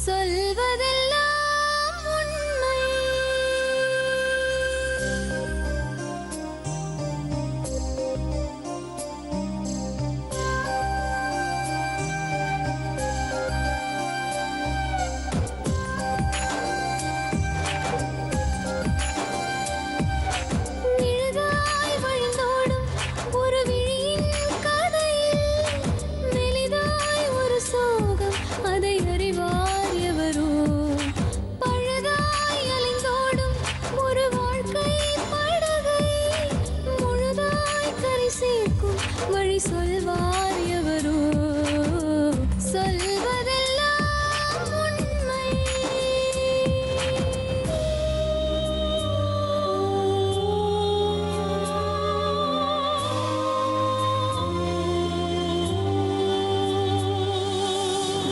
சொல்வதெல்லாம் உண்மை. நிழலாய் வழிந்தோடும் ஒரு விழியின் கதையில் மெலிதாய் ஒரு சோகம், அதை அறிவார் எவரோ. பழுதாய் அலைந்தோடும் ஒரு வாழ்க்கை படகை முழுதாய் கரை சேர்க்கும் வழி சொல்வார் எவரோ. சொல்வதெல்லாம் உண்மை.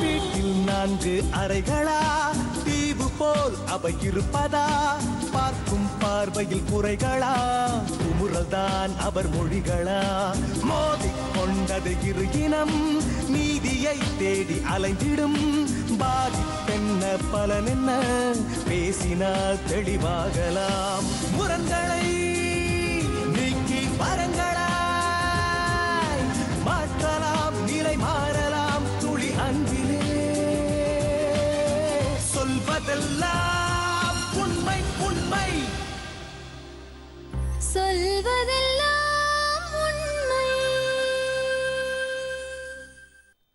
வீட்டில் 4 அறைகளா, தீவு போல் அவை இருப்பதா? பார்க்கும் பார்வையில் குறைகளா, குமுறல்தான் அவர் மொழிகளா? மோதிக்கொண்டது இரு இனம், நீதியை தேடி அலைந்திடும். பாதிப்பென்ன பலனென்ன, பேசினால் தெளிவாகலாம். முரண்களை நீக்கி வரங்களாய் மாற்றலாம், நிலை மாறலாம் துளி அன்பிலே. சொல்வதெல்லாம் உண்மை உண்மை. சொல்வதெல்லாம் உண்மை.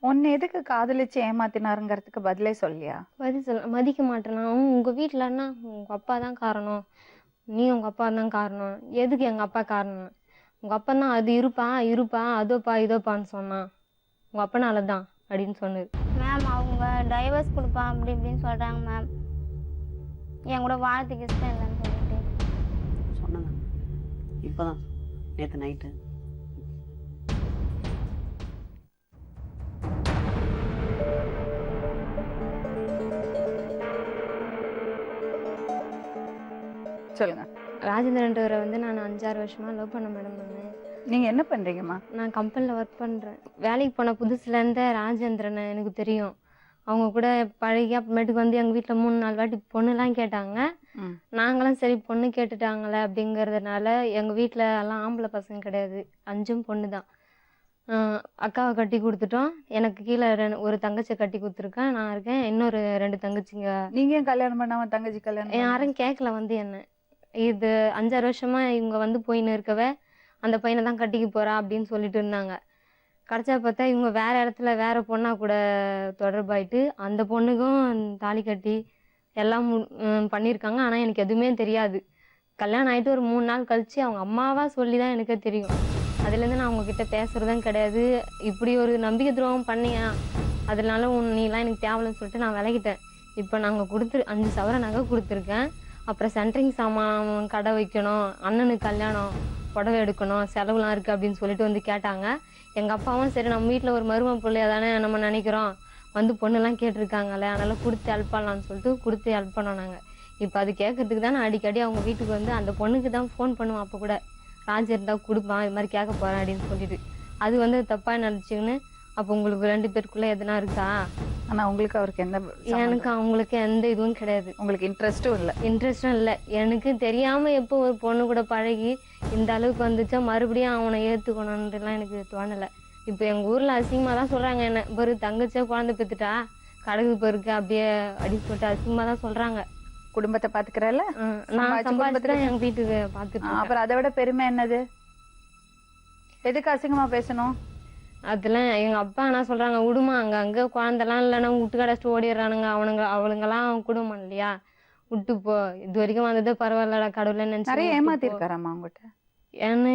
உன்னை எதுக்கு காதலிச்சு ஏமாத்தினாருங்கிறதுக்கு பதிலே சொல்லியா? பதில் சொல்ல மதிக்க மாட்டேனா? உங்கள் வீட்டிலன்னா உங்கள் அப்பா தான் காரணம், நீ உங்கள் அப்பா தான் காரணம். எதுக்கு எங்கள் அப்பா காரணம்? உங்கள் அப்பா தான் அது இருப்பா அதோப்பா இதோப்பான்னு சொன்னான். உங்கள் அப்பனால தான் அப்படின்னு சொன்னது. மேம் அவங்க டைவர்ஸ் கொடுப்பா அப்படி இப்படின்னு சொல்கிறாங்க மேம். என் கூட வாழத்துக்கு இஷ்டம் இல்லைன்னு சொல்லிட்டு சொன்னேன். இப்போ தான் நேற்று நைட்டு சொல்லுங்க. ராஜேந்திரன்றவரை வந்து நான் 5-6 வருஷமாக லவ் பண்ண மேடம். நீங்க என்ன பண்றீங்கம்மா? நான் கம்பெனியில் ஒர்க் பண்ணுறேன். வேலைக்கு போன புதுசுலேருந்தே ராஜேந்திரனை எனக்கு தெரியும். அவங்க கூட பழகி அப்புறமேட்டுக்கு வந்து எங்கள் வீட்டில் 3-4 வாட்டி பொண்ணுலாம் கேட்டாங்க. நாங்களாம் சரி பொண்ணு கேட்டுட்டாங்களே அப்படிங்கிறதுனால எங்கள் வீட்டில் எல்லாம் ஆம்பளை பசங்க கிடையாது, 5 பொண்ணு தான். அக்காவை கட்டி கொடுத்துட்டோம். எனக்கு கீழே ஒரு தங்கச்சியை கட்டி கொடுத்துருக்கேன், நான் இருக்கேன். இன்னொரு 2 தங்கச்சிங்க. நீங்க ஏன் கல்யாணம் பண்ணாம தங்கச்சி கல்யாணம்? யாரும் கேட்கல வந்து என்ன. இது 5-6 வருஷமா இவங்க வந்து போயின்னு இருக்கவே அந்த பையனை தான் கட்டிக்க போறா அப்படின்னு சொல்லிட்டு இருந்தாங்க. கடைசியா பார்த்தா இவங்க வேற இடத்துல வேற பொண்ணா கூட தொடர்பாயிட்டு அந்த பொண்ணுக்கும் தாலி கட்டி எல்லாம் பண்ணியிருக்காங்க. ஆனால் எனக்கு எதுவுமே தெரியாது. கல்யாணம் ஆகிட்டு ஒரு 3 நாள் கழிச்சு அவங்க அம்மாவா சொல்லி தான் எனக்கு தெரியும். அதுலேருந்து நான் அவங்கக்கிட்ட பேசுகிறதும் கிடையாது. இப்படி ஒரு நம்பிக்கை துரோகம் பண்ணியா, அதனால நீலாம் எனக்கு தேவைன்னு சொல்லிட்டு நான் விலகிட்டேன். இப்போ நாங்கள் 5 சவர நகை கொடுத்துருக்கேன். அப்புறம் சென்ட்ரிங் சாமான் கடை வைக்கணும், அண்ணனுக்கு கல்யாணம், புடவை எடுக்கணும், செலவுலாம் இருக்குது அப்படின்னு சொல்லிட்டு வந்து கேட்டாங்க. எங்கள் அப்பாவும் சரி நம்ம வீட்டில் ஒரு மருமக பிள்ளையா தானே நம்ம நினைக்கிறோம், வந்து பொண்ணுலாம் கேட்டிருக்காங்களே அதனால் கொடுத்து ஹெல்ப் பண்ணலான்னு சொல்லிட்டு கொடுத்து ஹெல்ப் பண்ணோம் நாங்கள். இப்போ அது கேட்கறதுக்கு தான் நான் அடிக்கடி அவங்க வீட்டுக்கு வந்து அந்த பொண்ணுக்கு தான் ஃபோன் பண்ணுவோம். அப்போ கூட ராஜா இருந்தால் கொடுப்பான், இது மாதிரி கேட்க போகிறேன் அப்படின்னு சொல்லிட்டு. அது வந்து தப்பாக நினச்சிங்கன்னு. அப்போ உங்களுக்கு 2 பேருக்குள்ளே எதுனா இருக்கா? ஆனால் உங்களுக்கு அவருக்கு எந்த? எனக்கு அவங்களுக்கு எந்த இதுவும் கிடையாது. உங்களுக்கு இன்ட்ரெஸ்ட்டும் இல்லை? இன்ட்ரெஸ்டும் இல்லை. எனக்கு தெரியாமல் எப்போ ஒரு பொண்ணு கூட பழகி இந்த அளவுக்கு வந்துச்சா மறுபடியும் அவனை ஏற்றுக்கணுன்றலாம் எனக்கு தோணலை. இப்போ எங்கள் ஊரில் அசிங்கமாக தான் சொல்கிறாங்க என்ன, பெரு தங்கச்சியா குழந்தை பெற்றுட்டா கடுகு பெருக்கு அப்படியே அடி போட்டு அசிங்கமாக தான் சொல்கிறாங்க. குடும்பத்தை பார்த்துக்கிறல்ல? நான் சம்பாதிச்சுதான் எங்கள் வீட்டுக்கு பார்த்துட்டு. அப்புறம் அதை விட பெருமை என்னது? எதுக்கு அசிங்கமாக பேசணும்? அதெல்லாம் எங்கள் அப்பா என்ன சொல்கிறாங்க, விடுமா அங்கே குழந்தெல்லாம் இல்லைன்னா விட்டு கடைச்சிட்டு ஓடிடுறானுங்க அவளுங்கெல்லாம் குடும்பம் இல்லையா, விட்டு போ, இது வரைக்கும் வந்ததே பரவாயில்லடா கடவுளை நினச்சி. நிறைய ஏமாத்திருக்காராம்மா அவங்ககிட்ட? என்ன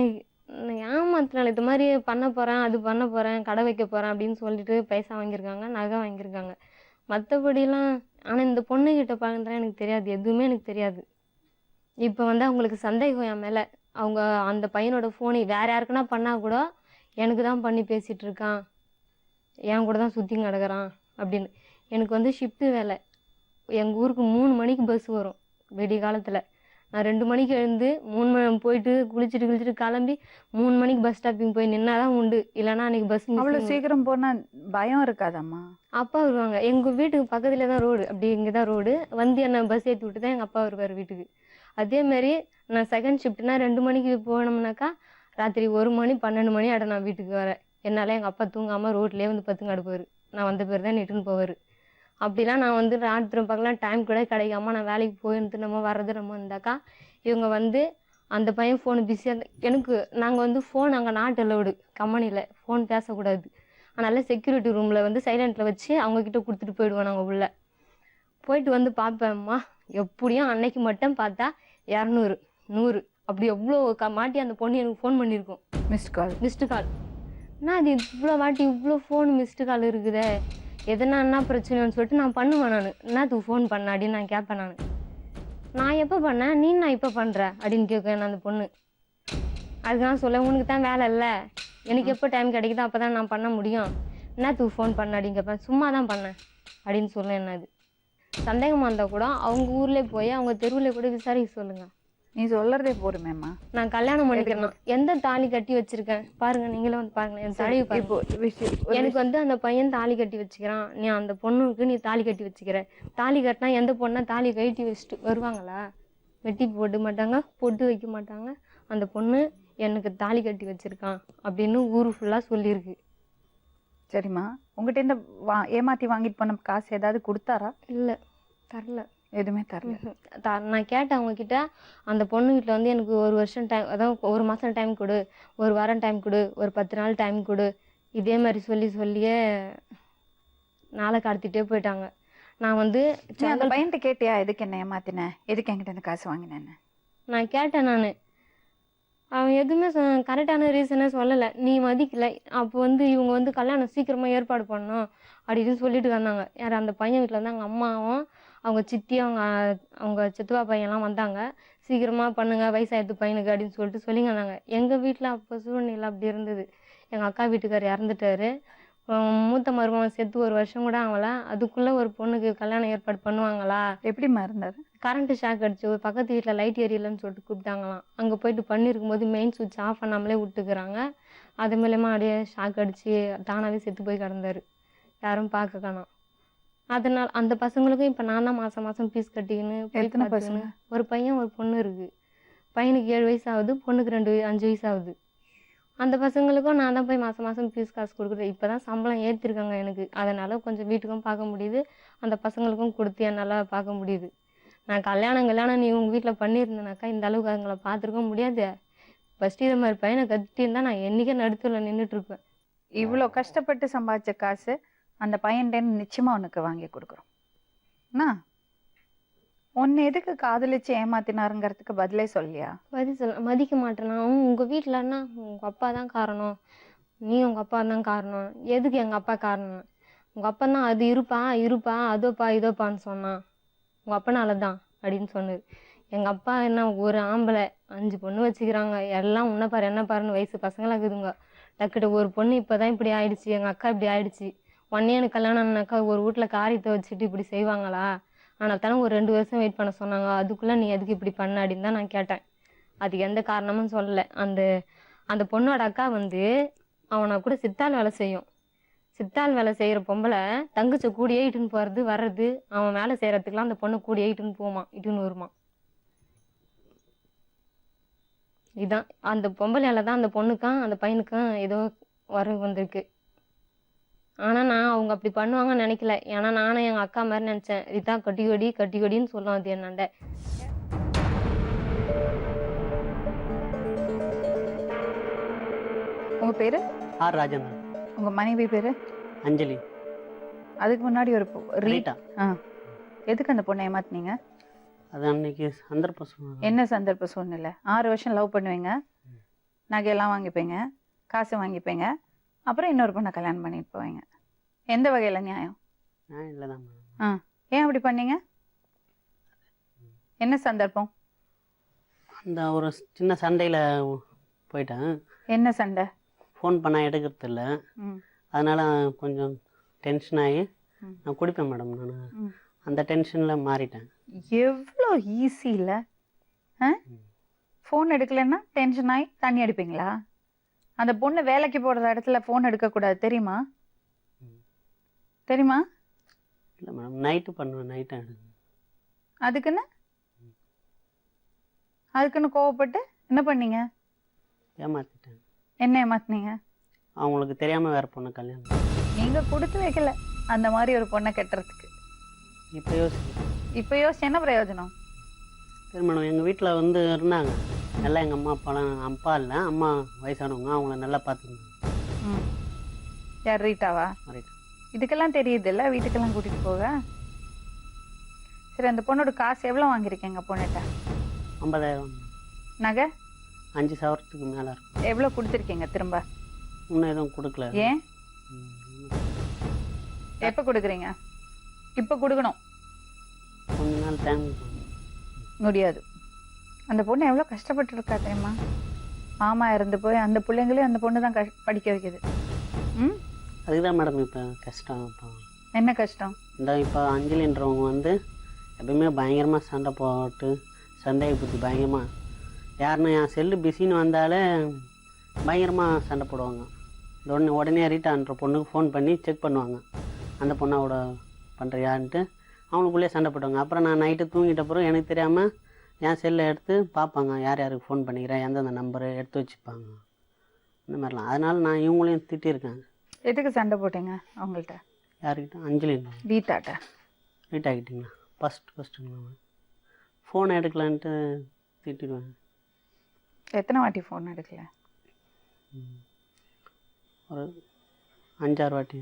ஏமாத்தினால இது மாதிரி பண்ண போகிறேன், அது பண்ண போகிறேன், கடை வைக்க போகிறேன் அப்படின்னு சொல்லிட்டு பைசா வாங்கியிருக்காங்க, நகை வாங்கியிருக்காங்க. மற்றபடிலாம் ஆனால் இந்த பொண்ணுக்கிட்ட பார்க்குறதுலாம் எனக்கு தெரியாது, எதுவுமே எனக்கு தெரியாது. இப்போ வந்து அவங்களுக்கு சந்தேகம் என் மேலே. அவங்க அந்த பையனோட ஃபோனை வேறு யாருக்குன்னா பண்ணால் கூட எனக்கு தான் பண்ணி பேசிகிட்டு இருக்கான், என் கூட தான் சுற்றி கிடக்குறான் அப்படின்னு. எனக்கு வந்து ஷிஃப்ட்டு வேலை. எங்கள் ஊருக்கு 3 மணிக்கு பஸ் வரும் விடிய காலத்தில். நான் 2 மணிக்கு எழுந்து 3 மணி போயிட்டு குளிச்சுட்டு கிளம்பி 3 மணிக்கு பஸ் ஸ்டாப்பிங் போய் நின்னாதான் உண்டு, இல்லைன்னா அன்னைக்கு பஸ் அவ்வளவு சீக்கிரம் போனா பயம் இருக்காதம்மா? அப்பா வருவாங்க. எங்கள் வீட்டுக்கு பக்கத்துல தான் ரோடு, அப்படி இங்கே தான் ரோடு வந்து என்னை பஸ் ஏற்றி விட்டு தான் எங்கள் அப்பா வருவார் வீட்டுக்கு. அதேமாரி நான் செகண்ட் ஷிஃப்ட்னா 2 மணிக்கு போனோம்னாக்கா ராத்திரி 1 மணி 12 மணி ஆட நான் வீட்டுக்கு வரேன். என்னால் எங்கள் அப்பா தூங்காமல் ரோட்லேயே வந்து பத்துங்க அடுப்பார். நான் வந்த பேர் தான் நிட்டுன்னு போவார். அப்படிலாம் நான் வந்து ராத்திரி பார்க்கலாம் டைம் கூட கிடைக்காம நான் வேலைக்கு போயிருந்து நம்ம வர்றது நம்ம இருந்தாக்கா இவங்க வந்து அந்த பையன் ஃபோனு பிஸியாக எனக்கு நாங்கள் வந்து ஃபோன் அங்கே நாட் அலோடு கம்பெனியில் ஃபோன் பேசக்கூடாது. அதனால் செக்யூரிட்டி ரூமில் வந்து சைலண்ட்டில் வச்சு அவங்கக்கிட்ட கொடுத்துட்டு போயிடுவோம். நாங்கள் உள்ளே போயிட்டு வந்து பார்ப்பேம்மா, எப்படியும் அன்னைக்கு மட்டும் பார்த்தா 200 100 அப்படி எவ்வளோ மாட்டி அந்த பொண்ணு எனக்கு ஃபோன் பண்ணியிருக்கோம். Missed call. என்ன அது இவ்வளோ வாட்டி இவ்வளோ ஃபோன் மிஸ்டு கால் இருக்குதே, எதனா என்ன பிரச்சனைன்னு சொல்லிட்டு நான் பண்ணுவேன். நான் என்னத்துக்கு ஃபோன் பண்ண அப்படின்னு நான் கேட்பேன். நான் எப்போ பண்ணேன், நீ நான் இப்போ பண்ணுற அப்படின்னு கேட்குறேன் அந்த பொண்ணு. அதுக்கு நான் சொல்ல, உனக்கு தான் வேலை இல்லை, எனக்கு எப்போ டைம் கிடைக்குதோ அப்போ தான் நான் பண்ண முடியும், என்னத்துக்கு ஃபோன் பண்ண அப்படின்னு கேட்பேன். சும்மா தான் பண்ணேன் அப்படின்னு சொல்ல. என்னது சந்தேகமாக இருந்தால் கூட அவங்க ஊர்லேயே போய் அவங்க தெருவில் கூட விசாரிக்க சொல்லுங்கள். நீ சொல்றதே போருமேம்மா. நான் கல்யாணம் பண்ணிக்கிறேன், எந்த தாலி கட்டி வச்சிருக்கேன் பாருங்க, நீங்களே வந்து பாருங்க என் தாலியை பாருங்க. எனக்கு வந்து அந்த பையன் தாலி கட்டி வச்சுக்கிறான், நீ அந்த பொண்ணுக்கு நீ தாலி கட்டி வச்சுக்கிற. தாலி கட்டினா எந்த பொண்ணா தாலி கட்டி வச்சுட்டு வருவாங்களா? வெட்டி போட்டு மாட்டாங்க, பொட்டு வைக்க மாட்டாங்க. அந்த பொண்ணு எனக்கு தாலி கட்டி வச்சிருக்கான் அப்படின்னு ஊரு ஃபுல்லாக சொல்லியிருக்கு. சரிம்மா, உங்ககிட்ட இந்த ஏமாத்தி வாங்கிட்டு போன காசு ஏதாவது கொடுத்தாரா? இல்லை, தரல, எதுவுமே தரல. நான் கேட்டேன் அவங்கக்கிட்ட, அந்த பொண்ணு வீட்டில் வந்து எனக்கு 1 வருஷம் டைம், அதான் 1 மாதம் டைம் கொடு, 1 வாரம் டைம் கொடு, ஒரு 10 நாள் டைம் கொடு, இதே மாதிரி சொல்லியே நாளை கடத்திட்டே போயிட்டாங்க. நான் வந்து அந்த பையன்கிட்ட கேட்டியா எதுக்கு என்ன ஏமாத்தின, எதுக்கு என்கிட்ட இந்த காசு வாங்கினேன்னு? நான் கேட்டேன். அவன் எதுவுமே கரெக்டான ரீசனே சொல்லலை. நீ மதிக்கலை, அப்போ வந்து இவங்க வந்து கல்யாணம் சீக்கிரமாக ஏற்பாடு பண்ணணும் அப்படின்னு சொல்லிட்டு வந்தாங்க. யார் அந்த பையன் வீட்டில் வந்து அவங்க அம்மாவும் அவங்க சித்தி அவங்க சித்தப்பா பையன்லாம் வந்தாங்க. சீக்கிரமாக பண்ணுங்க வயசாயிடுது பையனுக்கு அப்படின்னு சொல்லிட்டு சொல்லிங்க வந்தாங்க. எங்கள் வீட்டில் அப்போ சூழ்நிலை அப்படி இருந்தது. எங்கள் அக்கா வீட்டுக்கார் இறந்துட்டாரு. மூத்த மருமகன் செத்து 1 வருஷம் கூட ஆகல. அதுக்குள்ளே ஒரு பொண்ணுக்கு கல்யாணம் ஏற்பாடு பண்ணுவாங்களா? எப்படிமா இருந்தாரு? கரண்ட்டு ஷாக் அடிச்சு ஒரு பக்கத்து வீட்டில் லைட் எரியலன்னு சொல்லிட்டு கூப்பிட்டாங்களாம். அங்கே போயிட்டு பண்ணியிருக்கும்போது மெயின் சுவிட்ச் ஆஃப் பண்ணாமலே விட்டுக்கிறாங்க. அது மூலயமா அப்படியே ஷாக் அடித்து தானாகவே செத்து போய் கிடந்தாரு. யாரும் பார்க்க காணோம். அதனால் அந்த பசங்களுக்கும் இப்போ நான் தான் மாதம் மாதம் ஃபீஸ் கட்டிக்கின்னு எத்தனை பசங்க? ஒரு பையன் ஒரு பொண்ணு இருக்குது. பையனுக்கு 7 வயசு ஆகுது, பொண்ணுக்கு 5 வயசு ஆகுது. அந்த பசங்களுக்கும் நான் தான் போய் மாதம் மாதம் ஃபீஸ் காசு கொடுக்குறேன். இப்போ தான் சம்பளம் ஏற்றிருக்காங்க எனக்கு, அதனால் கொஞ்சம் வீட்டுக்கும் பார்க்க முடியுது, அந்த பசங்களுக்கும் கொடுத்து என்னால் பார்க்க முடியுது. நான் கல்யாணம் நீ உங்கள் வீட்டில் பண்ணியிருந்தேனாக்கா இந்த அளவுக்கு அதுங்களை பார்த்துருக்க முடியாது. ஃபஸ்ட்டு இதை மாதிரி பையனை கட்டியிருந்தா நான் என்றைக்கே நடுத்தூரில் நின்றுட்டுருப்பேன். இவ்வளோ கஷ்டப்பட்டு சம்பாதிச்ச காசு அந்த பையன்டேன்னு நிச்சயமாக உனக்கு வாங்கி கொடுக்குறோம். அண்ணா, உன்னை எதுக்கு காதலிச்சு ஏமாத்தினாருங்கிறதுக்கு பதிலே சொல்லியா? பதில் சொல்ல மதிக்க மாட்டேனா? உங்கள் வீட்டிலன்னா உங்கள் அப்பா தான் காரணம், நீ உங்கள் அப்பா தான் காரணம். எதுக்கு எங்கள் அப்பா காரணம்? உங்கள் அப்பா தான் அது இருப்பா அதோப்பா இதோப்பான்னு சொன்னான், உங்கள் அப்பனால தான் அப்படின்னு சொன்னார். எங்கள் அப்பா என்ன ஒரு ஆம்பளை 5 பொண்ணு வச்சுக்கிறாங்க, எல்லாம் உன்ன பாரு என்ன பாருன்னு வயசு பசங்களாக இருக்குதுங்க. டக்குட்டு ஒரு பொண்ணு இப்போ தான் இப்படி ஆயிடுச்சு, எங்கள் அக்கா இப்படி ஆயிடுச்சு. ஒன்னே எனக்கு கல்யாணம்னாக்கா ஒரு வீட்டில் காரியத்தை வச்சுட்டு இப்படி செய்வாங்களா? ஆனால் தானே ஒரு 2 வருஷம் வெயிட் பண்ண சொன்னாங்க, அதுக்குள்ளே நீ எதுக்கு இப்படி பண்ண அப்படின்னு தான் நான் கேட்டேன். அதுக்கு எந்த காரணமும் சொல்லலை. அந்த பொண்ணோட அக்கா வந்து அவனை கூட சித்தாள் வேலை செய்யும். சித்தாள் வேலை செய்கிற பொம்பளை தங்கச்ச கூடியே இட்டுன்னு போகிறது வர்றது, அவன் வேலை செய்கிறதுக்குலாம் அந்த பொண்ணு கூடியே இட்டுன்னு போமா இட்டுன்னு வருமா. இதுதான் அந்த பொம்பளையால தான் அந்த பொண்ணுக்கும் அந்த பையனுக்கும் ஏதோ வரவு வந்திருக்கு. ஆனால் நான் அவங்க அப்படி பண்ணுவாங்கன்னு நினைக்கல. ஏன்னா நானும் எங்கள் அக்கா மாதிரி நினச்சேன். ரிதா கட்டிக்கொடின்னு சொல்லும் அது என்னண்ட. உங்கள் பேர்? ஆர் ராஜேந்திரன். உங்கள் மனைவி பேர்? அஞ்சலி. அதுக்கு முன்னாடி ஒரு ரீட்டா. எதுக்கு அந்த பொண்ணை ஏமாத்தினீங்க? அது அன்னைக்கு சந்தர்ப்ப சூழ்நிலை. என்ன சந்தர்ப்ப சூழ்நிலை? 6 வருஷம் லவ் பண்ணுவீங்க, நகையெல்லாம் வாங்கிப்பீங்க, காசு வாங்கிப்பீங்க, அப்புறம் இன்னொரு பொண்ணை கல்யாணம் பண்ணிட்டு போவீங்க. எந்த வகையில் நியாயம்? இல்லை தான். ஏன் அப்படி பண்ணீங்க? என்ன சந்தர்ப்பம்? அந்த ஒரு சின்ன சண்டையில் போயிட்டேன். என்ன சண்டை? ஃபோன் பண்ணால் எடுக்கிறது இல்லை, அதனால் கொஞ்சம் டென்ஷன் ஆகி நான் குடிப்பேன் மேடம். நான் அந்த டென்ஷனில் மாறிட்டேன். எவ்வளோ ஈஸி இல்லை? ஃபோன் எடுக்கலைன்னா டென்ஷன் ஆகி தண்ணி அடிப்பீங்களா? அந்த பொண்ணு வேலைக்கு போகிற இடத்துல ஃபோன் எடுக்கக்கூடாது தெரியுமா? தெரியுமா? இல்லை மேடம், நைட்டு பண்ணுவேன், நைட்டு அதுக்குன்னு கோவப்பட்டு என்ன பண்ணீங்க? ஏமாத்திட்டேன். என்ன ஏமாத்துனீங்க? அவங்களுக்கு தெரியாமல் வேறு பொண்ணு கல்யாணம். நீங்கள் கொடுத்து வைக்கல அந்த மாதிரி ஒரு பொண்ணை கட்டுறதுக்கு. இப்போ யோசிக்கிறேன். இப்போ யோசிச்சு என்ன பிரயோஜனம்? சரி மேடம், எங்கள் வீட்டில் வந்து இருந்தாங்க நல்லா. எங்கள் அம்மா அப்பாலாம், அப்பா இல்லை, அம்மா வயசானவங்க, அவங்கள நல்லா பார்த்துக்கணும். யார், ரீட்டாவா? ரைட். இதுக்கெல்லாம் தெரியுதுல்ல வீட்டுக்கெல்லாம் கூட்டிகிட்டு போக. சரி, அந்த பொண்ணோட காசு எவ்வளோ வாங்கியிருக்கீங்க பொண்ணுகிட்ட? 50,000. நகை 5,000த்துக்கு மேலே இருக்கும். எவ்வளோ கொடுத்துருக்கீங்க திரும்ப? இன்னும் எதுவும் கொடுக்கல. ஏன்? எப்போ கொடுக்குறீங்க? இப்போ கொடுக்கணும். கொஞ்ச நாள் டைம் முடியாது. அந்த பொண்ணு எவ்வளோ கஷ்டப்பட்டு இருக்கா தெரியுமா? மாமா இருந்து போய் அந்த பிள்ளைங்களையும் அந்த பொண்ணு தான் படிக்க வைக்குது. அதுக்குதான் மேடம் இப்போ கஷ்டம். இப்போ என்ன கஷ்டம்? இந்த இப்போ அஞ்சலின்றவங்க வந்து எப்பயுமே பயங்கரமாக சண்டை போட்டு சந்தேக புத்தி பயங்கரமாக, யாருன்னு என் செல்லு பிஸின்னு வந்தாலே பயங்கரமாக சண்டை போடுவாங்க. இந்த உடனே ரீட்டான்ற பொண்ணுக்கு ஃபோன் பண்ணி செக் பண்ணுவாங்க, அந்த பொண்ணோட பண்ணுறியான்ட்டு. அவங்களுக்குள்ளேயே சண்டை போடுவாங்க. அப்புறம் நான் நைட்டு தூங்கிட்ட பிறகு எனக்கு தெரியாமல் என் செல்லை எடுத்து பார்ப்பாங்க, யார் யாருக்கு ஃபோன் பண்ணிக்கிறேன், எந்தெந்த நம்பரு எடுத்து வச்சுப்பாங்க, இந்த மாதிரிலாம். அதனால் நான் இவங்களையும் திட்டியிருக்கேன். எதுக்கு சண்டை போட்டீங்க அவங்கள்ட்ட? யார்கிட்ட? அஞ்சலி. ரீட்டாட்ட? ரீட்டாகிட்டிங்களா? ஃபஸ்ட்டுங்களா? ஃபோன் எடுக்கலான்ட்டு திட்டிடுவேன். எத்தனை வாட்டி ஃபோன் எடுக்கல? ஒரு 5-6 வாட்டி.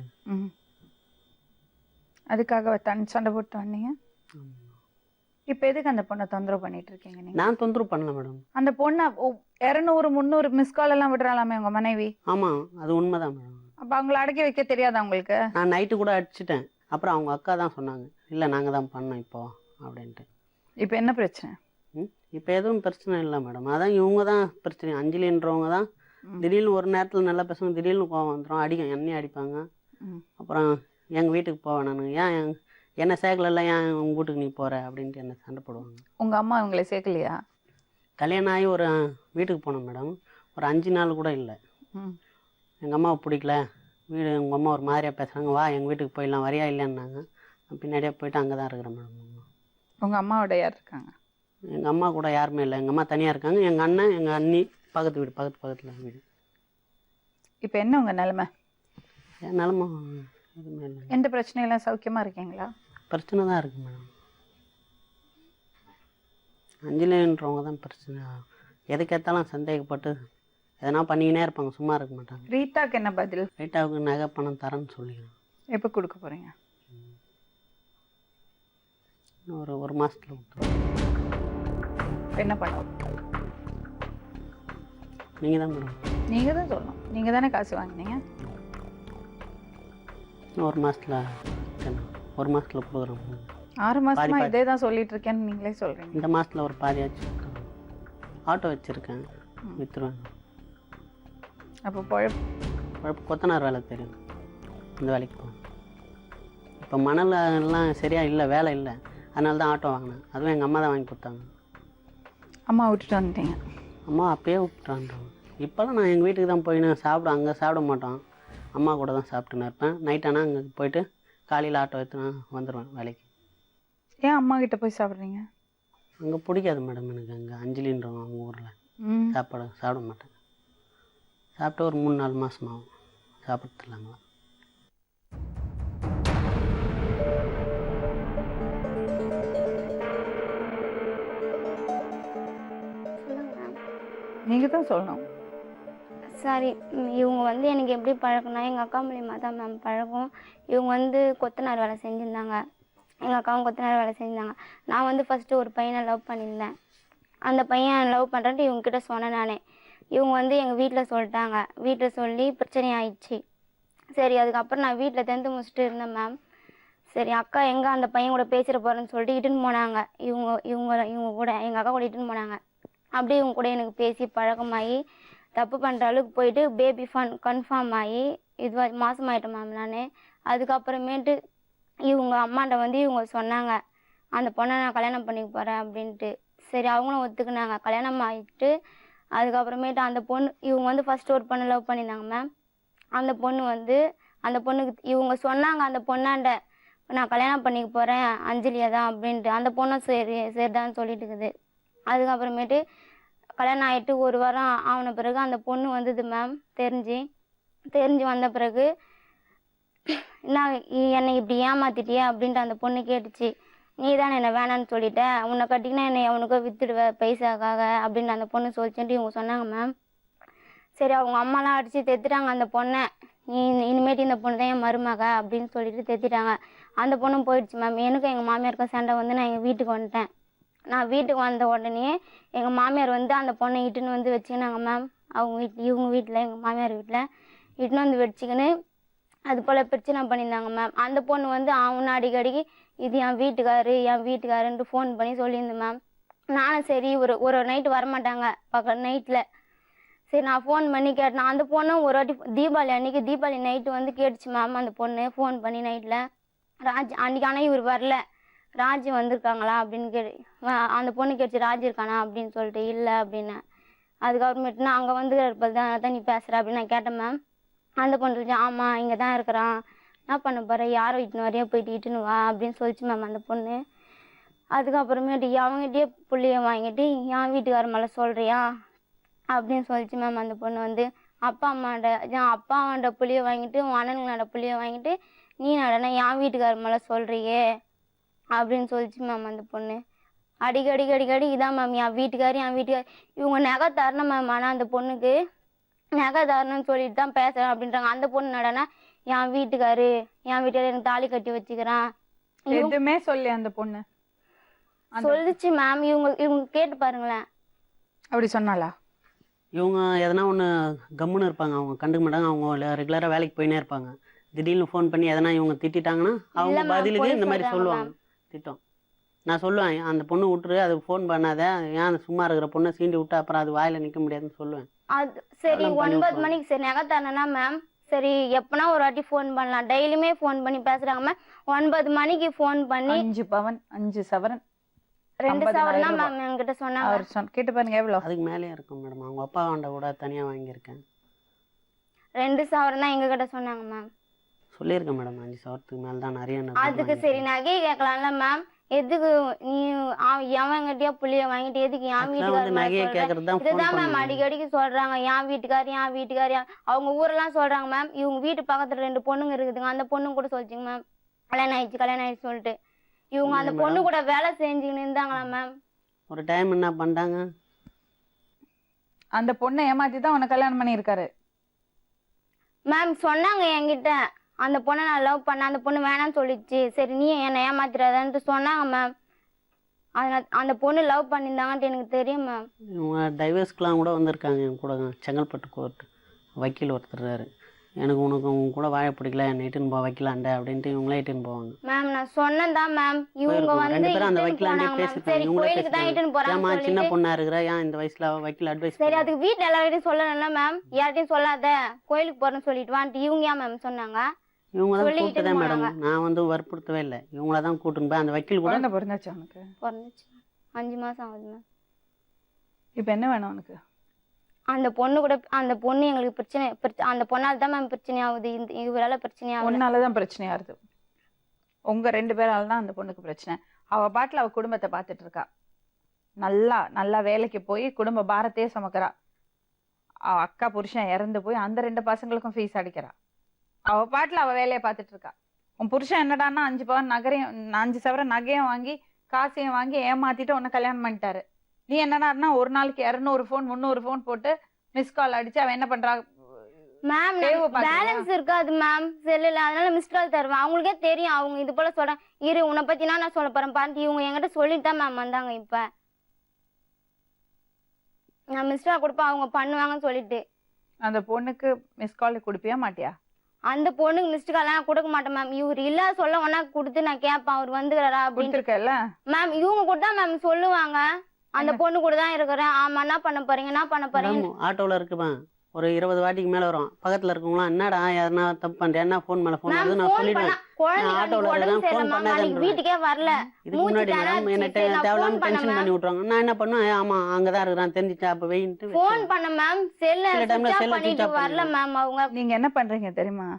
அதுக்காக சண்டை போட்டு வந்தீங்க? இப்போ எதுக்கு அந்த பொண்ணை தொந்தரவு பண்ணிட்டு இருக்கீங்க நீங்க? நான் தொந்தரவு பண்ணல மேடம். அந்த பொண்ணை 200-300 மிஸ் கால் எல்லாம் விடுறாளாமே உங்க மனைவி? ஆமாம், அது உண்மைதான் மேடம். அப்போ அவங்கள அடக்கி வைக்க தெரியாதா உங்களுக்கு? நான் நைட்டு கூட அடிச்சிட்டேன். அப்புறம் அவங்க அக்கா தான் சொன்னாங்க, இல்லை நாங்கள் தான் பண்ணோம் இப்போ அப்படின்ட்டு. இப்போ என்ன பிரச்சனை? இப்போ எதுவும் பிரச்சனை இல்லை மேடம். அதான் இவங்க தான் பிரச்சனை. அஞ்சலின்றவங்க தான் திடீர்னு ஒரு நேரத்தில் நல்லா பேசுவாங்க, திடீர்னு கோவம் வந்துடும், அடிக்கும், எண்ணெய் அடிப்பாங்க. அப்புறம் எங்கள் வீட்டுக்கு போவேன் நான், ஏன் என்ன சேர்க்கல, ஏன் உங்கள் வீட்டுக்கு நீ போகிற அப்படின்ட்டு என்ன சண்டை போடுவாங்க. உங்கள் அம்மா இவங்களை சேர்க்கலையா? கல்யாணம் ஆகி ஒரு வீட்டுக்கு போனோம் மேடம், ஒரு 5 நாள் கூட இல்லை. எங்கள் அம்மாவை பிடிக்கல, வீடு உங்கள் அம்மா ஒரு மாதிரியாக பேசுகிறாங்க, வா எங்கள் வீட்டுக்கு போயிடலாம், வரியா இல்லைன்னாங்க. பின்னாடியே போயிட்டு அங்கே தான் இருக்கிறேன் மேடம். உங்கள் அம்மாவோட யார் இருக்காங்க? எங்கள் அம்மா கூட யாருமே இல்லை. எங்கள் அம்மா தனியாக இருக்காங்க. எங்கள் அண்ணன், எங்கள் அண்ணி பக்கத்து வீடு, பக்கத்தில் வீடு. இப்போ என்ன உங்கள் நிலைமை? என் நிலமை எதுவுமே இல்லை. எந்த பிரச்சனையெல்லாம் சௌக்கியமாக இருக்கீங்களா? பிரச்சனை தான் இருக்குது மேடம். அஞ்சலின்றவங்க தான் பிரச்சனை. எதுக்கேற்றாலும் சந்தேகப்பட்டு எதனா பண்ணிக்கினே இருப்பாங்க, சும்மா இருக்க மாட்டாங்க. ரீட்டாக்கு என்ன பதில்? ரீட்டாவுக்கு நகை பணம் தரேன்னு சொல்லிக்கிறேன். எப்போ கொடுக்க போகிறீங்க? ஒரு மாதத்தில் கொடுத்துருவோம். என்ன பண்ணுவோம்? நீங்கள் தான் மேடம். நீங்கள் தான் சொல்லணும், நீங்கள் தானே காசு வாங்கினீங்க. ஒரு மாதத்தில் கொடுக்குறோம். 6 மாதமா இதே தான் சொல்லிட்டு இருக்கேன்னு நீங்களே சொல்கிறீங்க. இந்த மாதத்தில் ஒரு பாதியாச்சு. ஆட்டோ வச்சுருக்கேன், விற்றுருவேன். அப்போ பழப்பு கொத்தனார் வேலை தெரியும், இந்த வேலைக்கு போவேன். இப்போ மணல் எல்லாம் சரியாக இல்லை, வேலை இல்லை, அதனால தான் ஆட்டோ வாங்கினேன். அதுவும் எங்கள் அம்மா தான் வாங்கி கொடுத்தாங்க. அம்மா விட்டுட்டு வந்துட்டீங்க? அம்மா அப்பயே விட்டுட்டு வந்துட்டாங்க. இப்போல்லாம் நான் எங்கள் வீட்டுக்கு தான் போயின்னு அங்கே சாப்பிட மாட்டோம், அம்மா கூட தான் சாப்பிட்டுன்னு இருப்பேன். நைட் ஆனால் அங்கே போயிட்டு காலையில் ஆட்டோ எடுத்து நான் வந்துடுவேன் வேலைக்கு. ஏன் அம்மா கிட்ட போய் சாப்பிட்றீங்க? அங்கே பிடிக்காது மேடம் எனக்கு. அங்கே அஞ்சலின்றவங்க அவங்க ஊரில் சாப்பிட மாட்டேன். சாப்பிட்டு ஒரு 3-4 மாதமாகும் சாப்பிட்லாங்களா. நீங்கள் தான் சொல்லணும். சரி, இவங்க வந்து எனக்கு எப்படி பழக்கம்னா, எங்கள் அக்கா மூலியமாக தான் மேம் பழக்கம். இவங்க வந்து கொத்தனார் வேலை செஞ்சுருந்தாங்க, எங்கள் அக்காவும் கொத்தனார் வேலை செஞ்சாங்க. நான் வந்து ஃபஸ்ட்டு ஒரு பையனை லவ் பண்ணியிருந்தேன். அந்த பையன் லவ் பண்ணுறேன்ட்டு இவங்ககிட்ட சொன்னேன் நானே. இவங்க வந்து எங்கள் வீட்டில் சொல்லிட்டாங்க. வீட்டில் சொல்லி பிரச்சனை ஆயிடுச்சு. சரி, அதுக்கப்புறம் நான் வீட்டில் 10th முடிச்சுட்டு இருந்தேன் மேம். சரி, அக்கா எங்கே அந்த பையன் கூட பேசிட போகிறேன்னு சொல்லிட்டு இட்டுன்னு போனாங்க. இவங்க கூட எங்கள் அக்கா கூட இட்டுன்னு போனாங்க. அப்படியே இவங்க கூட எனக்கு பேசி பழக்கமாகி தப்பு பண்ணுற அளவுக்கு போயிட்டு பேபி கன்ஃபார்ம் ஆகி மாதமாயிட்டேன் மேம் நான். அதுக்கப்புறமேட்டு இவங்க அம்மாண்ட வந்து இவங்க சொன்னாங்க, அந்த பொண்ணை நான் கல்யாணம் பண்ணிக்க போகிறேன் அப்படின்ட்டு. சரி அவங்களும் ஒத்துக்குனாங்க. கல்யாணம் ஆகிட்டு அதுக்கப்புறமேட்டு அந்த பொண்ணு இவங்க வந்து ஃபஸ்ட்டு ஒரு பொண்ணு லவ் பண்ணியிருந்தாங்க மேம். அந்த பொண்ணுக்கு இவங்க சொன்னாங்க அந்த பொண்ணாண்ட, நான் கல்யாணம் பண்ணிக்க போகிறேன் அஞ்சலியை தான் அப்படின்ட்டு. அந்த பொண்ணும் சரிதான்னு சொல்லிட்டு இருக்குது. அதுக்கப்புறமேட்டு கல்யாணம் ஆகிட்டு ஒரு வாரம் ஆன பிறகு அந்த பொண்ணு வந்தது மேம். தெரிஞ்சு வந்த பிறகு நான் என்னை இப்படி ஏமாத்திட்டியா அப்படின்ட்டு அந்த பொண்ணு கேட்டுச்சு. நீ தானே என்னை வேணான்னு சொல்லிட்ட, உன்னை கட்டிக்கினா என்னை அவனுக்கோ வித்துடுவேன் பைசாக்காக அப்படின்னு அந்த பொண்ணு சொல்லிச்சுன்ட்டு இவங்க சொன்னாங்க மேம். சரி அவங்க அம்மாலாம் அடித்து தெத்துட்டாங்க அந்த பொண்ணை. நீ இனிமேட்டு இந்த பொண்ணு தான் என் மருமக அப்படின்னு சொல்லிட்டு தெத்திட்டாங்க. அந்த பொண்ணும் போயிடுச்சு மேம். எனக்கும் எங்கள் மாமியாருக்கும் சண்டை வந்து நான் எங்கள் வீட்டுக்கு வந்துட்டேன். நான் வீட்டுக்கு வந்த உடனே எங்கள் மாமியார் வந்து அந்த பொண்ணை இட்டுன்னு வந்து வச்சுக்கினாங்க மேம். இவங்க வீட்டில் எங்கள் மாமியார் வீட்டில் இட்டுன்னு வந்து வச்சுக்கின்னு அது போல் பிரச்சனை பண்ணியிருந்தாங்க மேம். அந்த பொண்ணு வந்து அவனை அடிக்கடிக்கு இது என் வீட்டுக்காருன்ட்டு ஃபோன் பண்ணி சொல்லியிருந்தேன் மேம். நானும் சரி ஒரு நைட்டு வரமாட்டாங்க நைட்டில். சரி நான் ஃபோன் பண்ணி கேட்டேன். அந்த பொண்ணும் ஒரு வாட்டி தீபாவளி நைட்டு வந்து கேட்டுச்சு மேம். அந்த பொண்ணு ஃபோன் பண்ணி நைட்டில் அன்றைக்கி ஆனால் இவர் வரல, ராஜி வந்திருக்காங்களா அப்படின்னு அந்த பொண்ணு கேட்டுச்சு ராஜி இருக்கானா அப்படின்னு சொல்லிட்டு இல்லை அப்படின்னேன். அதுக்கப்புறமேட்டு நான் அங்கே வந்து தான் நீ பேசுகிற அப்படின்னு நான் கேட்டேன் மேம். அந்த பொண்ணு சொல்லிச்சு ஆமாம் இங்கே தான் இருக்கிறான், என்ன பண்ண போகிற, யாரோ இட்டுன்னு வரையா போயிட்டு இட்டுன்னு வா அப்படின்னு சொல்லிச்சு மேம் அந்த பொண்ணு. அதுக்கப்புறமேட்டு அவங்ககிட்டயே புள்ளியை வாங்கிட்டு என் வீட்டுக்கார மேலே சொல்கிறியா அப்படின்னு சொல்லிச்சு மேம். அந்த பொண்ணு வந்து அப்பாவாண்ட புள்ளியை வாங்கிட்டு உன் அண்ணனுங்களோட புள்ளியை வாங்கிட்டு நீ நடனா என் வீட்டுக்கார மேலே சொல்கிறியே அப்படின்னு சொல்லிச்சு மேம் அந்த பொண்ணு. அடிக்கடி இதான் மேம் என் வீட்டுக்காரி இவங்க நகை தரணும் மேம். ஆனால் அந்த பொண்ணுக்கு நகை தரணும்னு சொல்லிட்டு தான் பேசுகிறேன் அப்படின்றாங்க. அந்த பொண்ணு நடனா என் வீட்டுக்காரு எனக்கு தாலி கட்டி வச்சுக்கிறான் எதுவுமே சொல்லி அந்த பொண்ணு சொல்லிச்சு மேம். இவங்க கேட்டு பாருங்களேன். அப்படி சொன்னாலா? இவங்க எதனா ஒன்று கம்முன்னு இருப்பாங்க, அவங்க கண்டுக்க மாட்டாங்க. அவங்க ரெகுலராக வேலைக்கு போயினே இருப்பாங்க. திடீர்னு ஃபோன் பண்ணி எதனா இவங்க திட்டாங்கன்னா அவங்க பதிலுக்கு இந்த மாதிரி சொல்லுவாங்க திட்டம். நான் சொல்லுவேன் அந்த பொண்ணு விட்டுரு, அது ஃபோன் பண்ணாத, ஏன் சும்மா இருக்கிற பொண்ணை சீண்டி விட்டு அப்புறம் அது வாயில நிற்க முடியாதுன்னு சொல்லுவேன். அது சரி 9 மணிக்கு சரி நகை தரணும்னா மேம் சரி எப்பனா ஒரு வாட்டி ஃபோன் பண்ணலாம், டெய்லியுமே ஃபோன் பண்ணி பேசுறாங்க மேம். 9 மணிக்கு ஃபோன் பண்ணி 5 பவன் 5 சவரன் 2 சவரன் தான் மேம் என்கிட்ட சொன்னாங்க. அவர் கேட்டு பாருங்க எவ்வளோ. அதுக்கு மேலே இருக்கும் மேடம். அவங்க அப்பா வாண்ட கூட தனியாக வாங்கியிருக்கேன். 2 சவரன் தான் எங்ககிட்ட சொன்னாங்க மேம். சொல்லியிருக்கேன் மேடம் 5 சவரத்துக்கு மேலே தான் நிறைய. அதுக்கு சரி நகையை கேட்கலாம்ல மேம். எதுக்கு நீ எவங்கிட்டயா புள்ளிய வாங்கிட்டு எதுக்கு என் வீட்டுக்காரர் இதுதான் மேம் அடிக்கடிக்கு சொல்றாங்க. என் வீட்டுக்காரி அவங்க ஊரெல்லாம் சொல்றாங்க மேம். இவங்க வீட்டு பக்கத்துல 2 பொண்ணுங்க இருக்குதுங்க. அந்த பொண்ணு கூட சொல்லிச்சுங்க மேம் கல்யாணம் ஆயிடுச்சு சொல்லிட்டு. இவங்க அந்த பொண்ணு கூட வேலை செஞ்சுக்கின்னு இருந்தாங்களா மேம். ஒரு டைம் என்ன பண்ணிட்டாங்க, அந்த பொண்ணை ஏமாத்தி தான் உனக்கு கல்யாணம் பண்ணியிருக்காரு மேம். சொன்னாங்க என்கிட்ட அந்த பொண்ணை நான் லவ் பண்ண, அந்த பொண்ணு வேணான்னு சொல்லிச்சு. சரி நீ என்னை ஏமாத்திராதான்ட்டு சொன்னாங்க மேம். அந்த பொண்ணு லவ் பண்ணியிருந்தாங்கன்ட்டு எனக்கு தெரியும் மேம். இவங்க டைவர்ஸ்க்கெலாம் கூட வந்திருக்காங்க என் கூட. செங்கல்பட்டு கோர்ட் வக்கீல் ஒருத்தர் எனக்கு உனக்கு உங்க கூட வாழ பிடிக்கல, என்னை இட்டுன்னு போ வைக்கலாண்ட அப்படின்ட்டு இவங்களே இட்டுன்னு போவாங்க மேம். நான் சொன்னதான் மேம். இவங்க வந்து அந்த வைக்கலாண்டே பேசிட்டாங்க. கோயிலுக்கு தான் இட்டுன்னு போறாங்க. சின்ன பொண்ணா இருக்கிற ஏன் இந்த வயசுல வைக்கல அட்வைஸ். சரி அதுக்கு வீட்டுல எல்லார்கிட்டையும் சொல்லணும்ல மேம். யார்கிட்டையும் சொல்லாத கோயிலுக்கு போறேன்னு சொல்லிட்டு வான்ட்டு இவங்க ஏன் மேம் சொன்னாங்க. இவங்க தான் கூப்பிட்டுதான் மேடம், நான் வந்து வற்புறுத்தவே இல்லை. இவங்கள தான் கூட்டின்னு போய் அந்த வக்கீல் கூட பிறந்துச்சு அவனுக்கு. பிறந்துச்சு 5 மாசம் ஆகுது மேம். இப்போ என்ன வேணும் உனக்கு? அந்த பொண்ணு எங்களுக்கு பிரச்சனை. அந்த பொண்ணால தான் மேம் பிரச்சனை ஆகுது. இவரால பிரச்சனை ஆகுது. உன்னாலதான் பிரச்சனை ஆகுது. உங்க 2 பேரால தான் அந்த பொண்ணுக்கு பிரச்சனை. அவ பாட்டுல அவ குடும்பத்தை பார்த்துட்டு இருக்கா. நல்லா வேலைக்கு போய் குடும்ப பாரத்தையே சுமக்கிறா. அவ அக்கா புருஷன் இறந்து போய் அந்த 2 பசங்களுக்கும் ஃபீஸ் அடிக்கிறா. அவ பாட்டுல அவ வேலையை பார்த்துட்டு இருக்கா. உன் புருஷன் என்னடான்னா 5 பவன் நகையும் 5 சவரன் நகையும் வாங்கி காசையும் வாங்கி ஏமாத்திட்டு உன்னை கல்யாணம் பண்ணிட்டாரு. நீ என்னடான்னா ஒரு நாளைக்கு 200 ஃபோன் 300 ஃபோன் போட்டு மிஸ் கால் அடிச்சு அவன் என்ன பண்றா மேம். பேலன்ஸ் இருக்காது மேம் செல்லுல, அதனால மிஸ் கால் தருவேன். அவங்களுக்கே தெரியும். அவங்க இது போல சொல்றேன் இரு உன்னை பத்தி நான் சொல்ல போறேன் பாருங்க. இவங்க என்கிட்ட சொல்லிட்டு தான் மேம் வந்தாங்க. இப்ப நான் மிஸ் கால் கொடுப்பேன் அவங்க பண்ணுவாங்கன்னு சொல்லிட்டு. அந்த பொண்ணுக்கு மிஸ் கால் கொடுப்பியா மாட்டியா? அந்த பொண்ணுக்கு மிஸ்டு கால்லாம் கொடுக்க மாட்டேன் மேம். இவர் இல்ல சொல்ல ஒன்னா கொடுத்து நான் கேட்பேன் அவர் வந்துக்கிறாரா அப்படின்னு மேம். இவங்க கூட தான் மேம் சொல்லுவாங்க அந்த பொண்ணு கூட தான் இருக்கிறேன். ஆமா என்ன பண்ண போறீங்க ஆட்டோல இருக்குமா ஒரு 20 வாட்டிக்கு மேலே வரும். பக்கத்தில் இருக்கவங்களாம் என்னடா யாருன்னா தப்பு பண்ணுறேன், என்ன ஃபோன் மேலே ஃபோன் வருது, நான் சொல்லிடுவேன். நான் ஆட்டோவில் இருக்கேன், ஃபோன் பண்ணாதேன்னு. வீட்டுக்கே வரல. இதுக்கு முன்னாடி மேடம் என்ன தேவையில்லாம டென்ஷன் பண்ணி விட்ருவாங்க. நான் என்ன பண்ணுவேன், ஆமாம் அங்கே தான் இருக்கிறான் தெரிஞ்சிச்சா அப்போ வெயின்ட்டு ஃபோன் பண்ண மேம், செல்ல பண்ணிட்டு வரல மேம். அவங்க நீங்க என்ன பண்றீங்க தெரியுமா?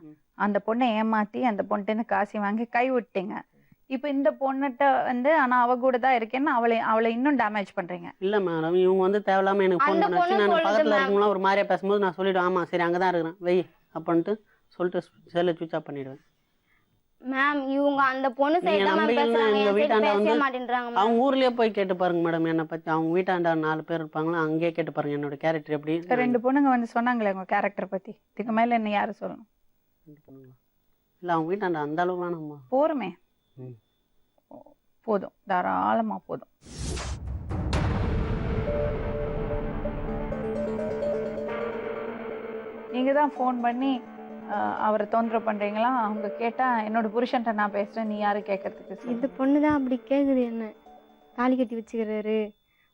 அந்த பொண்ணை ஏமாத்தி அந்த பொண்ணுன்னு காசு வாங்கி கை விட்டீங்க. இப்ப இந்த பொண்ணுகிட்ட வந்து ஆனா அவ கூட தான் இருக்கேன்னு அவளை இன்னும் டேமேஜ் பண்றீங்க. இல்ல மேடம், இவங்க வந்து தேவையில்லாம எனக்கு ஃபோன் பண்ணி வச்சு நான் பக்கத்துல இருக்கவங்களாம் ஒரு மாதிரியா பேசும்போது நான் சொல்லிடுவேன், ஆமா சரி அங்கதான் இருக்கிறேன் வெய் அப்படின்ட்டு சொல்லிட்டு செல்லை சுவிட்ச் ஆஃப் பண்ணிடுவேன். மேம் இவங்க அந்த பொண்ணு சைடு தான் பேசுறாங்க, எங்க வீட்டாண்ட வந்து மாட்டேன்றாங்க. அவங்க ஊர்லயே போய் கேட்டு பாருங்க மேடம் என்ன பத்தி. அவங்க வீட்டாண்ட 4 பேர் இருப்பாங்களா, அங்கேயே கேட்டு பாருங்க என்னோட கேரக்டர் எப்படி. 2 பொண்ணுங்க வந்து சொன்னாங்களே உங்க கேரக்டர் பத்தி. இதுக்கு மேல என்ன யாரு சொல்லணும்? இல்ல அவங்க வீட்டாண்ட அந்த அளவு வேணாமா? போருமே, போதும், தாராளமா போதும். நீங்க தான் ஃபோன் பண்ணி அவரை தொந்தரவு பண்றீங்களா? அவங்க கேட்டா என்னோட புருஷன்ட்ட நான் பேசுறேன், நீ யாரு கேட்கறதுக்கு? இந்த பொண்ணு தான் அப்படி கேக்குது, என்ன தாலி கட்டி வச்சுக்கிறாரு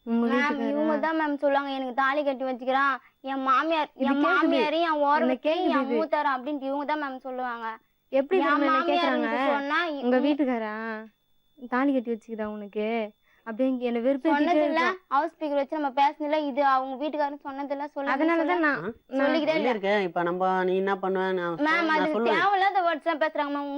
உங்க வீட்டுக்கு. இவங்க தான் மேம் சொல்லுவாங்க எனக்கு தாலி கட்டி வச்சுக்கிறான், என் மாமியாரையும் என் ஓரமைக்கையும் என் மூத்தாரம் அப்படின்ட்டு இவங்க தான் மேம் சொல்லுவாங்க. எப்படி கேக்குறாங்க, உங்க வீட்டுக்காரா தாலி கட்டி வச்சுக்குதா உனக்கு அப்படின்னு என்ன சொன்னதில்ல. ஹவுஸ் ஸ்பீக்கர் வச்சு நம்ம பேசல, இது அவங்க வீட்டுக்காரன் சொன்னதில்ல. சொல்ல அதனாலதான் நான் சொல்லிக்கிட்டே இருக்கேன். இப்ப நம்ம நீ என்ன பண்ணுவேன் மேம், அது தேவையில்லாத வேர்ட்ஸ் எல்லாம் பேசுறாங்க மேம்.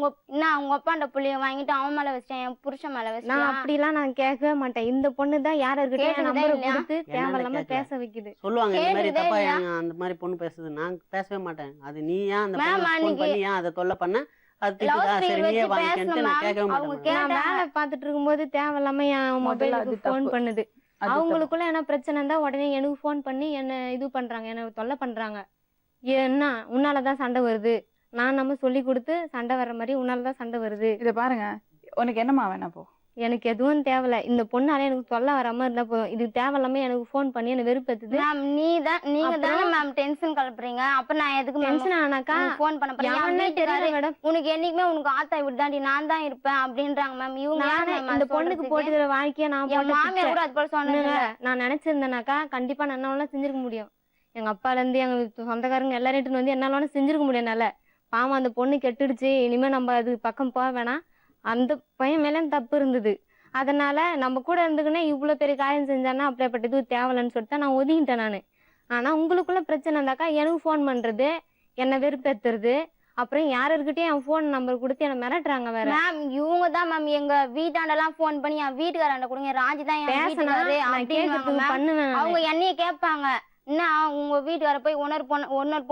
உங்க அப்பாண்ட புள்ளிய வாங்கிட்டு அவன் மேல வச்சிட்டேன், என் புருஷன் மேல வச்சிட்டேன். நான் அப்படிலாம் நான் கேட்கவே மாட்டேன். இந்த பொண்ணு தான் யாருக்கிட்ட நம்பரை கொடுத்து தேவையில்லாம பேச வைக்குது. சொல்லுவாங்க இந்த மாதிரி தப்பா அந்த மாதிரி பொண்ணு பேசுது, நான் பேசவே மாட்டேன். அது நீ ஏன் அந்த ஃபோன் பண்ணி ஏன் அதை தொல்லை பண்ண, வேலை பாத்துட்டு இருக்கும்போது தேவையில்லாம என் மொபைலுக்கு போன் பண்ணுது. அவங்களுக்குள்ள என்ன பிரச்சனை இருந்தா உடனே எனக்கு போன் பண்ணி என்ன இது பண்றாங்க, என்ன தொல்லை பண்றாங்க. என்ன உன்னாலதான் சண்டை வருது, நான் நம்ம சொல்லி கொடுத்து சண்டை வர்ற மாதிரி உன்னாலதான் சண்டை வருது. இத பாருங்க, உனக்கு என்னமா வேணா போ, எனக்கு எதுவும் தேவையில்ல. இந்த பொண்ணால எனக்கு தொல்லை வராம இருந்தா போதும். இது தேவையில்லாம எனக்கு போன் பண்ணி என்ன வெறுப்பேத்துது. நீங்க தானே மேம் டென்ஷன் கலப்புறீங்க. அப்ப நான் எதுக்கு டென்ஷன் ஆனாக்கா போன் பண்ண மேடம்? உனக்கு என்னைக்குமே உனக்கு ஆத்தா விட்டுதாண்டி நான் தான் இருப்பேன் அப்படின்றாங்க மேம். இவங்க இந்த பொண்ணுக்கு போட்டுக்கிற வாழ்க்கைய நான் மாமியார் கூட அது போல சொன்னாங்க. நான் நினைச்சிருந்தேனாக்கா கண்டிப்பா நான் என்னால செஞ்சிருக்க முடியும். எங்க அப்பால இருந்து எங்க சொந்தக்காரங்க எல்லாரும் வந்து என்னால செஞ்சிருக்க முடியும். என்னால பாவம் அந்த பொண்ணு கெட்டுடுச்சு, இனிமே நம்ம அது பக்கம் போக வேணாம். அந்த பையன் மேல தப்பு இருந்தது, அதனால நம்ம கூட இருந்துக்குன்னா இவ்வளவு பெரிய காரியம் செஞ்சானா அப்படிப்பட்டது தேவையில்லைன்னு சொல்லிட்டு நான் ஒதுங்கிட்டேன் நானு. ஆனா உங்களுக்குள்ள பிரச்சனை இருந்தாக்கா எனக்கு போன் பண்றது, என்ன வெறுப்பேத்துறது, அப்புறம் யாருக்கிட்டயும் என் போன் நம்பர் கொடுத்து என்ன மிரட்டுறாங்க வேற. மேம் இவங்க தான் மேம் எங்க வீட்டாண்டெல்லாம் போன் பண்ணி என் வீட்டுக்காரண்ட கொடுங்க, ராஜி தான் என் வீட்டுக்காரு பண்ணுவேன். அவங்க என்னைய கேட்பாங்க, என்ன உங்க வீட்டுக்கார போய் ஒன்னொரு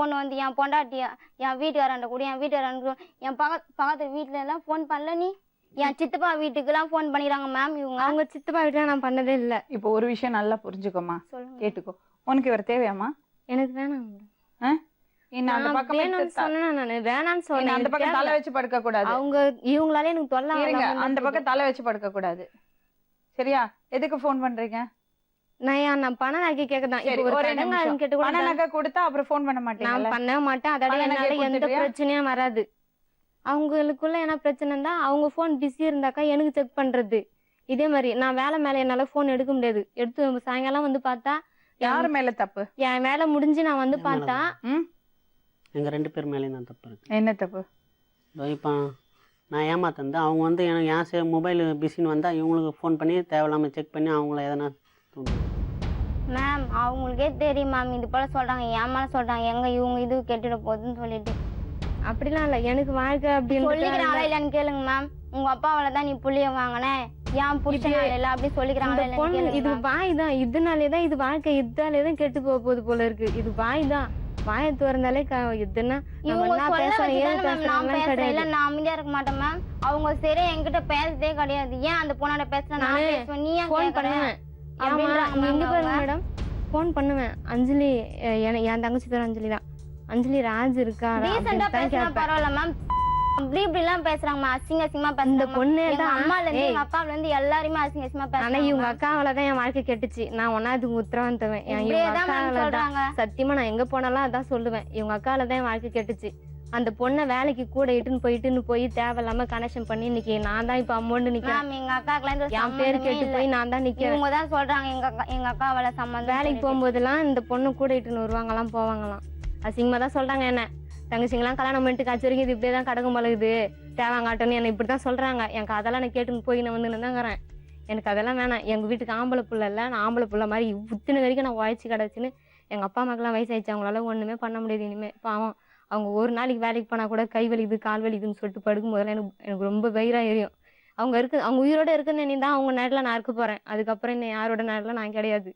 பொண்ணு வந்து என் பொண்டாட்டியா என் வீட்டுக்காரண்ட கூட, என் வீட்டுக்காரன் என் பக்கத்து வீட்டுல எல்லாம் போன் பண்ணல, நீ என் சித்தப்பா வீட்டுக்கு எல்லாம் போன் பண்ணிடுறாங்க மேம். இவங்க அவங்க சித்தப்பா வீட்டுல நான் பண்ணதே இல்ல. இப்போ ஒரு விஷயம் நல்லா புரிஞ்சுக்கோமா, கேட்டுக்கோ. உனக்கு இவர் தேவையாமா? எனக்கு வேணாம். அந்த பக்கம் தலை வச்சு படுக்க கூடாது. அவங்க இவங்களால எனக்கு தொல்லை. அந்த பக்கம் தலை வச்சு படுக்க கூடாது, சரியா? எதுக்கு போன் பண்றீங்க? நான் பண நகை கேக்குதான். பண நகை கொடுத்தா அப்புறம் போன் பண்ண மாட்டேன். நான் பண்ண மாட்டேன். அதோட என்னால எந்த பிரச்சனையும் வராது. அவங்களுக்குள்ள என்ன பிரச்சனை இருந்தா அவங்க போன் பிஸி இருந்தாக்கா எனக்கு செக் பண்றது. இதே மாதிரி நான் வேலை மேல என்னால போன் எடுக்க முடியாது. எடுத்து சாயங்காலம் வந்து பார்த்தா யாரு மேல தப்பு? என் வேலை முடிஞ்சு நான் வந்து பார்த்தா எங்க 2 பேர் மேலேயும் தான் தப்பு இருக்கு. என்ன தப்பு? இப்போ நான் ஏமாத்தந்தேன். அவங்க வந்து எனக்கு என் மொபைல் பிஸின்னு வந்தா இவங்களுக்கு ஃபோன் பண்ணி தேவையில்லாம செக் பண்ணி அவங்கள எதனா மேம் அவங்களுக்கே தெரியும் மேம், இது போல சொல்றாங்க, ஏமால சொல்றாங்க, எங்க இவங்க இது கெட்டுட போகுதுன்னு சொல்லிட்டு. அப்படிலாம் இல்ல, எனக்கு வாழ்க்கை அப்படின்னு சொல்லிக்கிறாங்களா இல்லன்னு கேளுங்க மேம். உங்க அப்பாவால தான் நீ புள்ளிய வாங்கின, ஏன் புடிச்சனால இல்ல அப்படி சொல்லிக்கிறாங்களா? இது வாய் தான், இதனாலேதான் இது வாழ்க்கை இதாலேதான் கெட்டு போக போகுது போல இருக்கு. இது வாய் தான், வாயை திறந்தாலே இதுன்னா நான் அமைதியா இருக்க மாட்டேன் மேம். அவங்க சரி என்கிட்ட பேசுறதே கிடையாது. ஏன் அந்த பொண்ணோட பேசுறேன், நான் பேசுவேன், நீ ஏன் போன் பண்ணுவேன். மேடம் போன் பண்ணுவேன். அஞ்சலி என் தங்கச்சி பேர் அஞ்சலி தான். அஞ்சலி ராஜ் இருக்கா? பரவாயில்ல மேம், அப்படி இப்படி எல்லாம் பேசுறாங்க, அசிங்க அசிங்கமா பேசுறாங்க. இந்த பொண்ணு அம்மால இருந்து எங்க அப்பால இருந்து எல்லாருமே அசிங்க அசிங்கமா பேசுறாங்க. ஆனா இவங்க அக்காவாலதான் என் வாழ்க்கை கெட்டுச்சு. நான் ஒன்னாவது உத்தரவான் தருவேன். சத்தியமா நான் எங்க போனாலும் அதான் சொல்லுவேன், இவங்க அக்காலதான் என் வாழ்க்கை கெட்டுச்சு. அந்த பொண்ணை வேலைக்கு கூட இட்டுன்னு போய் தேவையில்லாம கனெக்ஷன் பண்ணி இன்னைக்கு நான் தான் இப்ப அமௌண்ட் நிக்கிறேன். எங்க அக்காக்குலாம் என் பேரு கேட்டு போய் நான் தான் நிக்கிறேன். இவங்க தான் சொல்றாங்க எங்க அக்காவால சம்பந்தம். வேலைக்கு போகும்போதெல்லாம் இந்த பொண்ணு கூட இட்டுன்னு வருவாங்களாம், போவாங்களாம். அசிங்கமாக தான் சொல்கிறாங்க என்ன. தங்கச்சிங்கெல்லாம் கல்யாணம் பண்ணிட்டு காய்ச்சி வரைக்கும் இது இப்படியே தான் கடக்கும் பழகுது, தேவாங்காட்டன்னு என்னை இப்படி தான் சொல்கிறாங்க. எனக்கு அதெல்லாம் நான் கேட்டுன்னு போய் நான் வந்து தாங்கிறேன். எனக்கு அதெல்லாம் வேணாம். எங்கள் வீட்டுக்கு ஆம்பளை பிள்ளை இல்லை, நான் ஆம்பளை பிள்ளை மாதிரி இத்தனை வரைக்கும் நான் உழைச்சி கிடச்சின்னு. எங்கள் அப்பா அம்மாக்கெல்லாம் வயசாகிடுச்சு, அவங்களால ஒன்றுமே பண்ண முடியாது இனிமேல். பாவம் அவங்க ஒரு நாளைக்கு வேலைக்கு போனால் கூட கை வலிக்குது கால் வலிக்குதுன்னு சொல்லிட்டு படுக்கும் போதெல்லாம் எனக்கு ரொம்ப வயிறாக எரியும். அவங்க உயிரோட இருக்குன்னு நீ தான் அவங்க நேரில் நான் இருக்க போகிறேன். அதுக்கப்புறம் இன்னும் யாரோட நேரில் நான் கிடையாது.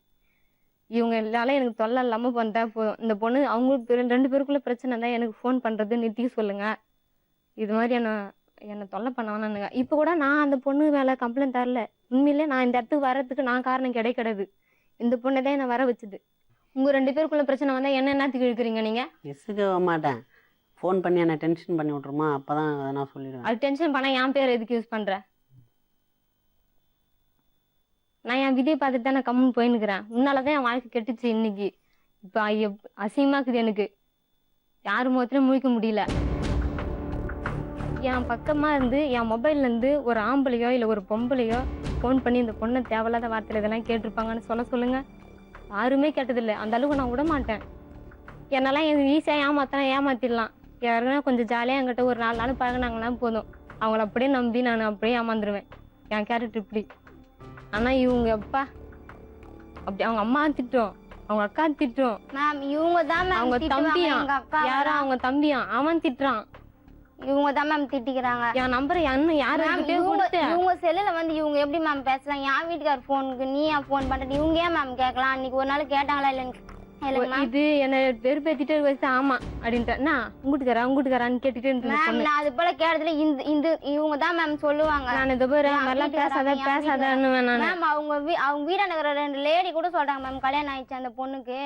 இவங்க எல்லாரும் எனக்கு தொல்லை இல்லாமல் வந்தா போதும். இந்த பொண்ணு அவங்களுக்கு 2 பேருக்குள்ள பிரச்சனை தான் எனக்கு ஃபோன் பண்ணுறது நிறுத்திக்க சொல்லுங்க. இது மாதிரி என்னை தொல்லை பண்ண வேணானுங்க. இப்போ கூட நான் அந்த பொண்ணு மேலே கம்ப்ளைண்ட் தரல. உண்மையிலே நான் இந்த இடத்துக்கு வர்றதுக்கு நான் காரணம் கிடையாது. இந்த பொண்ணை தான் என்னை வர வச்சுது. உங்கள் 2 பேருக்குள்ள பிரச்சனை வந்தால் என்னத்துக்கு இழுக்கிறீங்க நீங்கள்? எசுக்க மாட்டேன். ஃபோன் பண்ணி என்னை டென்ஷன் பண்ணி விட்ருமா, அப்போ தான் நான் சொல்லிடுவேன். அது டென்ஷன் பண்ணால் என் பேர் எதுக்கு யூஸ் பண்ணுறேன்? நான் என் விதியை பார்த்துட்டு தான் நான் கம்முன்னு போயின்னுக்கிறேன். உன்னால தான் என் வாழ்க்கை கெட்டுச்சு இன்னைக்கு. இப்போ அசிங்கமாக்குது எனக்கு. யார் முகத்திலும் முழிக்க முடியல. என் பக்கமாக இருந்து என் மொபைல்லேருந்து ஒரு ஆம்பளையோ இல்லை ஒரு பொம்பளையோ ஃபோன் பண்ணி இந்த பொண்ணை தேவையில்லாத வார்த்தையில் இதெல்லாம் கேட்டிருப்பாங்கன்னு சொல்லுங்கள். யாருமே கேட்டதில்லை. அந்த அளவுக்கு நான் விட மாட்டேன். என்னெல்லாம் ஈஸியாக ஏமாற்றிடலாம். யாருன்னா கொஞ்சம் ஜாலியாக என்கிட்ட ஒரு 4 நாள் பழகினாங்கன்னா போதும், அவங்கள அப்படியே நம்பி நான் அப்படியே ஏமாந்துருவேன். என் கேரக்டர் இப்படி. ஆனால் இவங்க அப்பா அப்படி அவங்க அம்மா திட்டும், அவங்க அக்கா திட்டும். மேம் இவங்க தான் மேம் அவங்க தம்பியா எங்க அக்கா யாரா அவங்க தம்பியா அவன் திட்டுறான். இவங்க தான் மேம் திட்டிக்கிறாங்க. என் நம்பரை இவங்க செல்லுல வந்து இவங்க எப்படி மேம் பேசலாம்? என் வீட்டுக்கார போனுக்கு நீ ஏன் போன் பண்ற? இவங்க ஏன் மேம் கேட்கலாம்? அன்னைக்கு ஒரு நாள் கேட்டாங்களா இல்லைன்னு இது என்ன வெறுப்பேத்திட்டு வச்சு ஆமா அப்படின்ட்டு உங்கூட்டுக்காரான்னு கேட்டுட்டு மேம் நான் அது போல கேட்டதுல இந்த இவங்க தான் மேம் சொல்லுவாங்க. நான் இந்த மாதிரிலாம் பேசாதன்னு வேணாம் மேம். அவங்க வீடான 2 லேடி கூட சொல்றாங்க மேம் கல்யாணம் ஆயிடுச்சு அந்த பொண்ணுக்கு.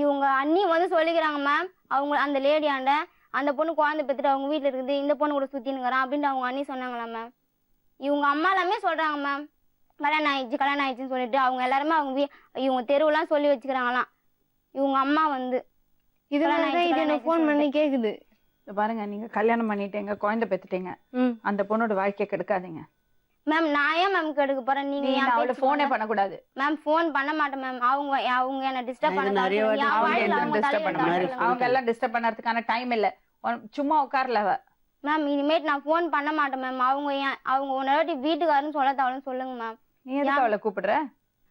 இவங்க அண்ணி வந்து சொல்லிக்கிறாங்க மேம். அவங்க அந்த லேடியாண்ட அந்த பொண்ணு குழந்தை பெற்றுட்டு அவங்க வீட்டுல இருக்குது, இந்த பொண்ணு கூட சுத்தினுங்கிறான் அப்படின்ட்டு அவங்க அண்ணி சொன்னாங்களா மேம். இவங்க அம்மா எல்லாமே சொல்றாங்க மேம் கல்யாணம் ஆயிடுச்சுன்னு சொல்லிட்டு. அவங்க எல்லாருமே இவங்க தெருவெல்லாம் சொல்லி வச்சுக்கிறாங்களாம். இவங்க அம்மா வந்து இது ஃபோன் பண்ணி கேக்குது. பாருங்க, நீங்க கல்யாணம் பண்ணிட்டீங்க, குழந்தை பெத்துட்டீங்க, அந்த பொண்ணோட வாழ்க்கையை கெடுக்காதீங்க மேம். நான் ஏன் மேம் கெடுக்க போறேன்? நீங்க அவளை போனே பண்ணக்கூடாது மேம். போன் பண்ண மாட்டேன் மேம். அவங்க என்ன டிஸ்டர்ப் பண்ண அவங்க எல்லாம் டிஸ்டர்ப் பண்ணறதுக்கான டைம் இல்ல. சும்மா உட்காரல மேம். இனிமேட் நான் போன் பண்ண மாட்டேன் மேம். அவங்க உன்னோட வீட்டுக்காரன்னு சொல்லத்தாவளன்னு சொல்லுங்க மேம். நீ எதுக்கு அவளை கூப்பிடுற?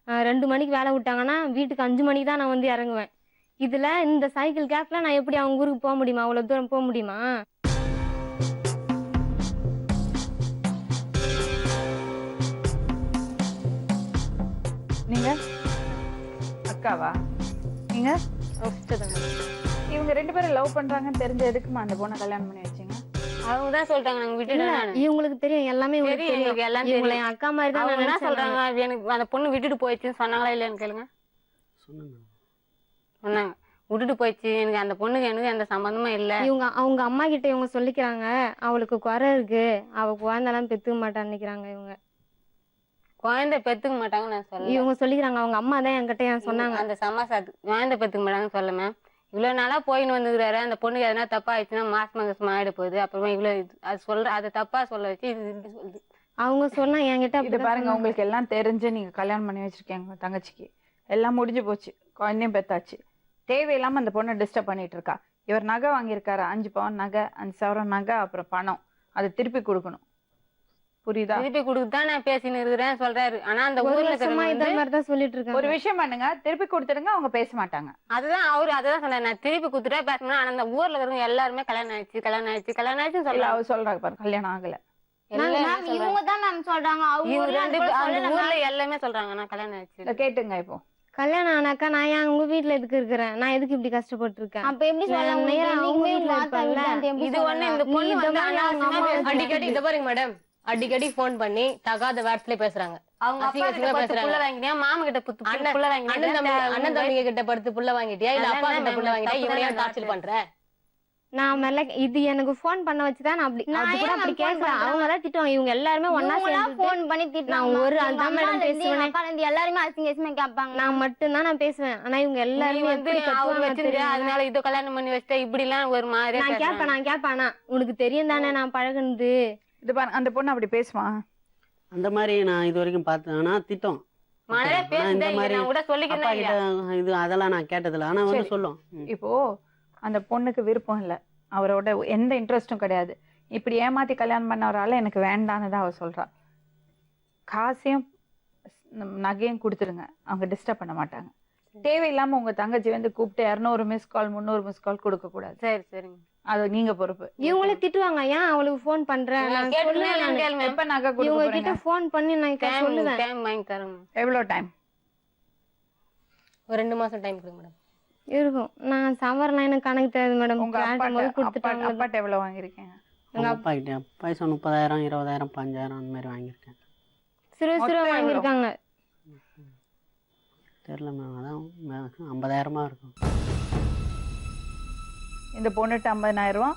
2 மணிக்கு வேலை விட்டாங்கன்னா வீட்டுக்கு 5 மணிக்கு தான் நான் வந்து இறங்குவேன். இதுல இந்த சைக்கிள் கேப்ல நான் எப்படி அவங்க ஊருக்கு போக முடியுமா? அவ்வளவு தூரம் போக முடியுமா? நீங்க அக்காவா? நீங்க இவங்க 2 பேரும் லவ் பண்றாங்கன்னு தெரிஞ்ச எதுக்குமா அந்த பொண்ணை கல்யாணம் பண்ணி வச்சீங்க? அவங்க தான் சொல்றாங்க நாங்க விட்டுட்டோம். இவங்களுக்கு தெரியும் எல்லாமே. இவங்களுக்கு எல்லாம் இவங்களை என் அக்கா மாதிரி தான் என்ன சொல்றாங்க. எனக்கு அந்த பொண்ணு விட்டுட்டு போயிடுச்சுன்னு சொன்னாங்களா இல்லையான்னு கேளுங்க. சொன்னாங்க விட்டுட்டு போயிடுச்சு, எனக்கு அந்த பொண்ணுக்கு எனக்கு எந்த சம்பந்தமும் இல்லை. அவங்க அம்மா கிட்ட இவங்க சொல்லிக்கிறாங்க அவளுக்கு குறை இருக்கு, அவ குழந்தைலாம் பெத்துக்க மாட்டான்னு நினைக்கிறாங்க. இவங்க குழந்தை பெத்துக்க மாட்டாங்கன்னு நான் சொல்ல. இவங்க சொல்லிக்கிறாங்க அவங்க அம்மா தான் என்கிட்ட சொன்னாங்க. அந்த சமாசாத்து குழந்தை பெத்துக்க மாட்டாங்கன்னு சொல்ல மேம். இவ்வளவு நாளா போயின்னு வந்துக்கிறாரு. அந்த பொண்ணுக்கு எதனா தப்பா ஆயிடுச்சுன்னா மாசம் ஆயிட போகுது. அப்புறமா இவ்வளவு அது அதை தப்பா சொல்ல வச்சு இது சொல்லுது. அவங்க சொன்னா என்கிட்ட இது பாருங்க, உங்களுக்கு எல்லாம் தெரிஞ்சு நீங்க கல்யாணம் பண்ணி வச்சிருக்கீங்க. தங்கச்சிக்கு எல்லாம் முடிஞ்சு போச்சு, குழந்தையும் பெத்தாச்சு. தேவையில்லாம அந்த பொண்ணை டிஸ்டர்ப் பண்ணிட்டு இருக்கா. இவர் நகை வாங்கியிருக்காரு, 5 பவுன் நகை, 5 சவரம் நகை, அப்புறம் பணம். அதை திருப்பி கொடுக்கணும். புரியுதா? திருப்பி கொடுத்துதான் நான் பேசின்னு இருக்கிறேன் சொல்றாரு. ஆனா அந்த ஊர்ல சொல்லிட்டு இருக்காங்க. ஒரு விஷயம் பண்ணுங்க, திருப்பி கொடுத்துடுங்க, அவங்க பேச மாட்டாங்க. அதுதான் அவரு அதான் சொன்னாரு. நான் திருப்பி கொடுத்துட்டா பேசணும். ஆனா அந்த ஊர்ல இருக்கிறவங்க எல்லாருமே கல்யாணம் ஆயிடுச்சு சொல்ல. அவ சொல்றாங்க பாருங்க, கல்யாணம் ஆகல. இவங்க தான் மேம் சொல்றாங்க. அவங்க ஊர்ல எல்லாமே சொல்றாங்க நான் கல்யாணம் ஆயிடுச்சு. கேட்டுங்க, இப்போ கல்யாணம் ஆனாக்கா நான் ஏன் உங்க வீட்டுல எதுக்கு இருக்கிறேன்? நான் எதுக்கு இப்படி கஷ்டப்பட்டு இருக்கேன்? அப்ப எப்படி சொல்லலாம்? இது ஒண்ணு இந்த பொண்ணு அடிக்கடி இத பாருங்க மேடம், அடிக்கடி போன் பண்ணி தகாத வேர்ட்ஸ்ல பேசுறாங்க. அவங்க அப்பா கிட்ட படுத்து புள்ள வாங்கிட்டியா, மாமா கிட்ட புள்ள வாங்கிட்டியா, அண்ணன் தம்பி கிட்ட படுத்து புள்ள வாங்கிட்டியா, இல்ல அப்பா கிட்ட புள்ள வாங்கிட்டியா, இவனையா டார்ச்சர் பண்ற? நான் மேல இது எனக்கு போன் பண்ண வச்சுதான் நான் அப்படி கேக்குறேன். அவங்க தான் திட்டுவாங்க. இவங்க எல்லாருமே ஒன்னா சேர்ந்து போன் பண்ணி திட்டுறாங்க. ஒரு ஆள் தான் மேடம் பேசுவேன். அப்பா இருந்து எல்லாரும் அசிங்கமா கேட்பாங்க. நான் மட்டும் தான் நான் பேசுவேன். ஆனா இவங்க எல்லாரும் வந்து அவர் வச்சிருக்க அதனால இதோ கல்யாணம் பண்ணி வச்சிட்டா இப்படி எல்லாம் ஒரு மாதிரி நான் கேட்பேன். உனக்கு தெரியும் தானே நான் பழகுனது. இது பாருங்க, அந்த பொண்ணு அப்படி பேசுவான். அந்த மாதிரி நான் இது வரைக்கும் பார்த்தேன்னா திட்டம் மனதே ஆனா இந்த பேசுதே மாதிரி நான் கூட அப்பா சொல்லிக்கிறேன் கிட்ட இது அதெல்லாம் நான் கேட்டதில்ல. ஆனா வந்து சரி. சொல்லும். இப்போ அந்த பொண்ணுக்கு விருப்பம் இல்ல, அவரோட எந்த இன்ட்ரெஸ்டும் கிடையாது, இப்படி ஏமாத்தி கல்யாணம் பண்ணவரால எனக்கு வேண்டான்னு தான் அவ சொல்றா. காசையும் நகையும் கொடுத்துருங்க, அவங்க டிஸ்டர்ப் பண்ண மாட்டாங்க. தேவையில்லாம உங்க தங்கச்சி வந்து கூப்பிட்டு 200 மிஸ் கால் 300 மிஸ் கால் கொடுக்க கூடாது. சரி சரிங்க அது நீங்க பொறுப்பு. இவங்களே திட்டுவாங்க, ஏன் அவளுக்கு ஃபோன் பண்ற, நான் சொல்லுவேன் நானு. எப்ப நகை கொடுக்க இவங்க போறீங்க? கிட்ட ஃபோன் பண்ணி நான் சொல்லுவேன். டைம் வாங்கி தரேன். எவ்வளவு டைம்? ஒரு 2 மாசம் டைம் கொடுங்க மேடம். இருக்கும். நான் சவரலாம் எனக்கு கணக்கு தெரியாது மேடம். உங்க கொடுத்துட்டாங்க. அப்பாட்ட எவ்வளவு வாங்கிருக்கீங்க? உங்க அப்பா கிட்ட பைசா 30,000 20,000 5,000 அந்த மாதிரி வாங்கியிருக்கேன். சிறு சிறு மொத்தம் வாங்கியிருக்காங்க. தெரியல மேம், அதான் 50,000 இருக்கும். இந்த பொண்ணுட்டு 50,000,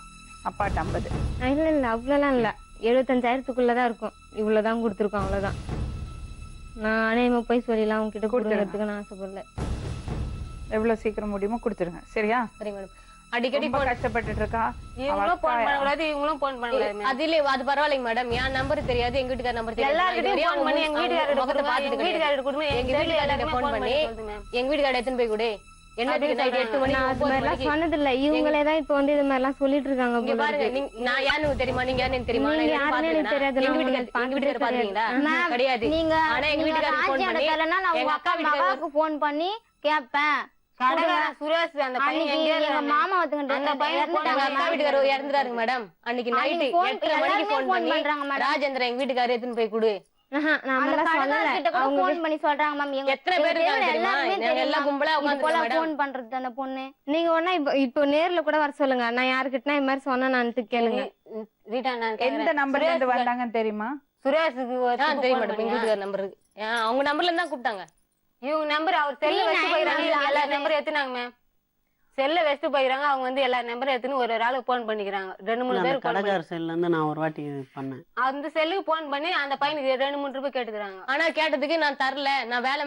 அப்பாட்ட 50. இல்ல இல்ல அவ்வளோலாம் இல்ல, 75,000க்குள்ளதான் இருக்கும். இவ்வளவுதான் கொடுத்துருக்கோம், அவ்வளவுதான். நான் அநேகமா போய் சொல்லலாம் அவங்க கிட்ட கொடுக்கறதுக்கு நான் ஆசைப்படல. எவ்வளவு சீக்கிரம் முடியுமோ கொடுத்துருங்க, சரியா? சரி மேடம். அடிக்கடி ரொம்ப கஷ்டப்பட்டுட்டு இருக்கா. இவங்களும் போன் பண்ணக்கூடாது, இவங்களும் போன் பண்ணக்கூடாது. அது இல்ல, அது பரவாயில்லைங்க மேடம். என் நம்பர் தெரியாது, எங்க வீட்டுக்கார நம்பர் தெரியாது. எல்லாருக்கிட்டையும் போன் பண்ணி எங்க வீட்டுக்காரர்கிட்ட கொடுங்க. எங்க வீட்டுக்காரர்கிட்ட போன் பண்ணி எங்க வீட்டுக்காரர் எடுத்துன்னு போய் கொடு. என்ன நைட் 8 மணி நான் அது மாதிரிலாம் சொன்னது இல்ல. இவங்களே தான் இப்ப வந்து இது மாதிரி எல்லாம் சொல்லிட்டு இருக்காங்க. இங்க பாருங்க, நான் யாருன்னு தெரியுமா, நீங்க யாருன்னு தெரியுமா? நீங்க யாருன்னு எனக்கு தெரியாது. எங்க வீட்டுக்காரர் பாத்தீங்களா? கிடையாது. நீங்க ஆனா எங்க வீட்டுக்காரர் போன் பண்ணி நான் உங்க அக்கா மகாவுக்கு போன் பண்ணி கேட்பேன். சுரேஷ் அந்த பையன் எங்க மாமா அந்த பையன் அக்கா வீட்டுக்காரர் இறந்துறாருங்க மேடம். அன்னைக்கு நைட்டு 8 மணிக்கு போன் பண்ணி ராஜேந்திரன் எங்க வீட்டுக்காரர் எடுத்துன்னு போய் கொடு. போன் பண்ணி சொல்றாங்க மேம். எங்க எத்தனை பேர் இருக்காங்க தெரியுமா? நாங்க எல்லாம் கும்பலா உட்கார்ந்து போன் பண்றது அந்த பொண்ணு. நீங்க ஒண்ணா இப்போ நேர்ல கூட வர சொல்லுங்க. நான் யாருக்கிட்டனா இந்த மாதிரி சொன்னா நான் கேளுங்க. ரீட்டா நான் எந்த நம்பர்ல இருந்து வந்தாங்கன்னு தெரியுமா? சுரேஷுக்கு தெரியும் மேடம். எங்க வீட்டுக்காரர் நம்பர் அவங்க நம்பர்ல இருந்து தான் கூப்பிட்டாங்க. இவங்க நம்பர் அவர் செல்ல வச்சு போயிறாங்க. எல்லா நம்பரும் எடுத்துனாங்க மேம். செல்ல வச்சுட்டு போயிறாங்க. அவங்க வந்து எல்லா நம்பரும் எடுத்துன்னு ஒரு ஆளுக்கு போன் பண்ணிக்கிறாங்க. 2-3 பேர் கடைக்கார செல்ல இருந்து நான் ஒரு வாட்டி பண்ணேன். அந்த செல்லுக்கு போன் பண்ணி அந்த பையனுக்கு 2-3 ரூபாய் கேட்டுக்கிறாங்க. ஆனா கேட்டதுக்கு நான் தரல, நான் வேலை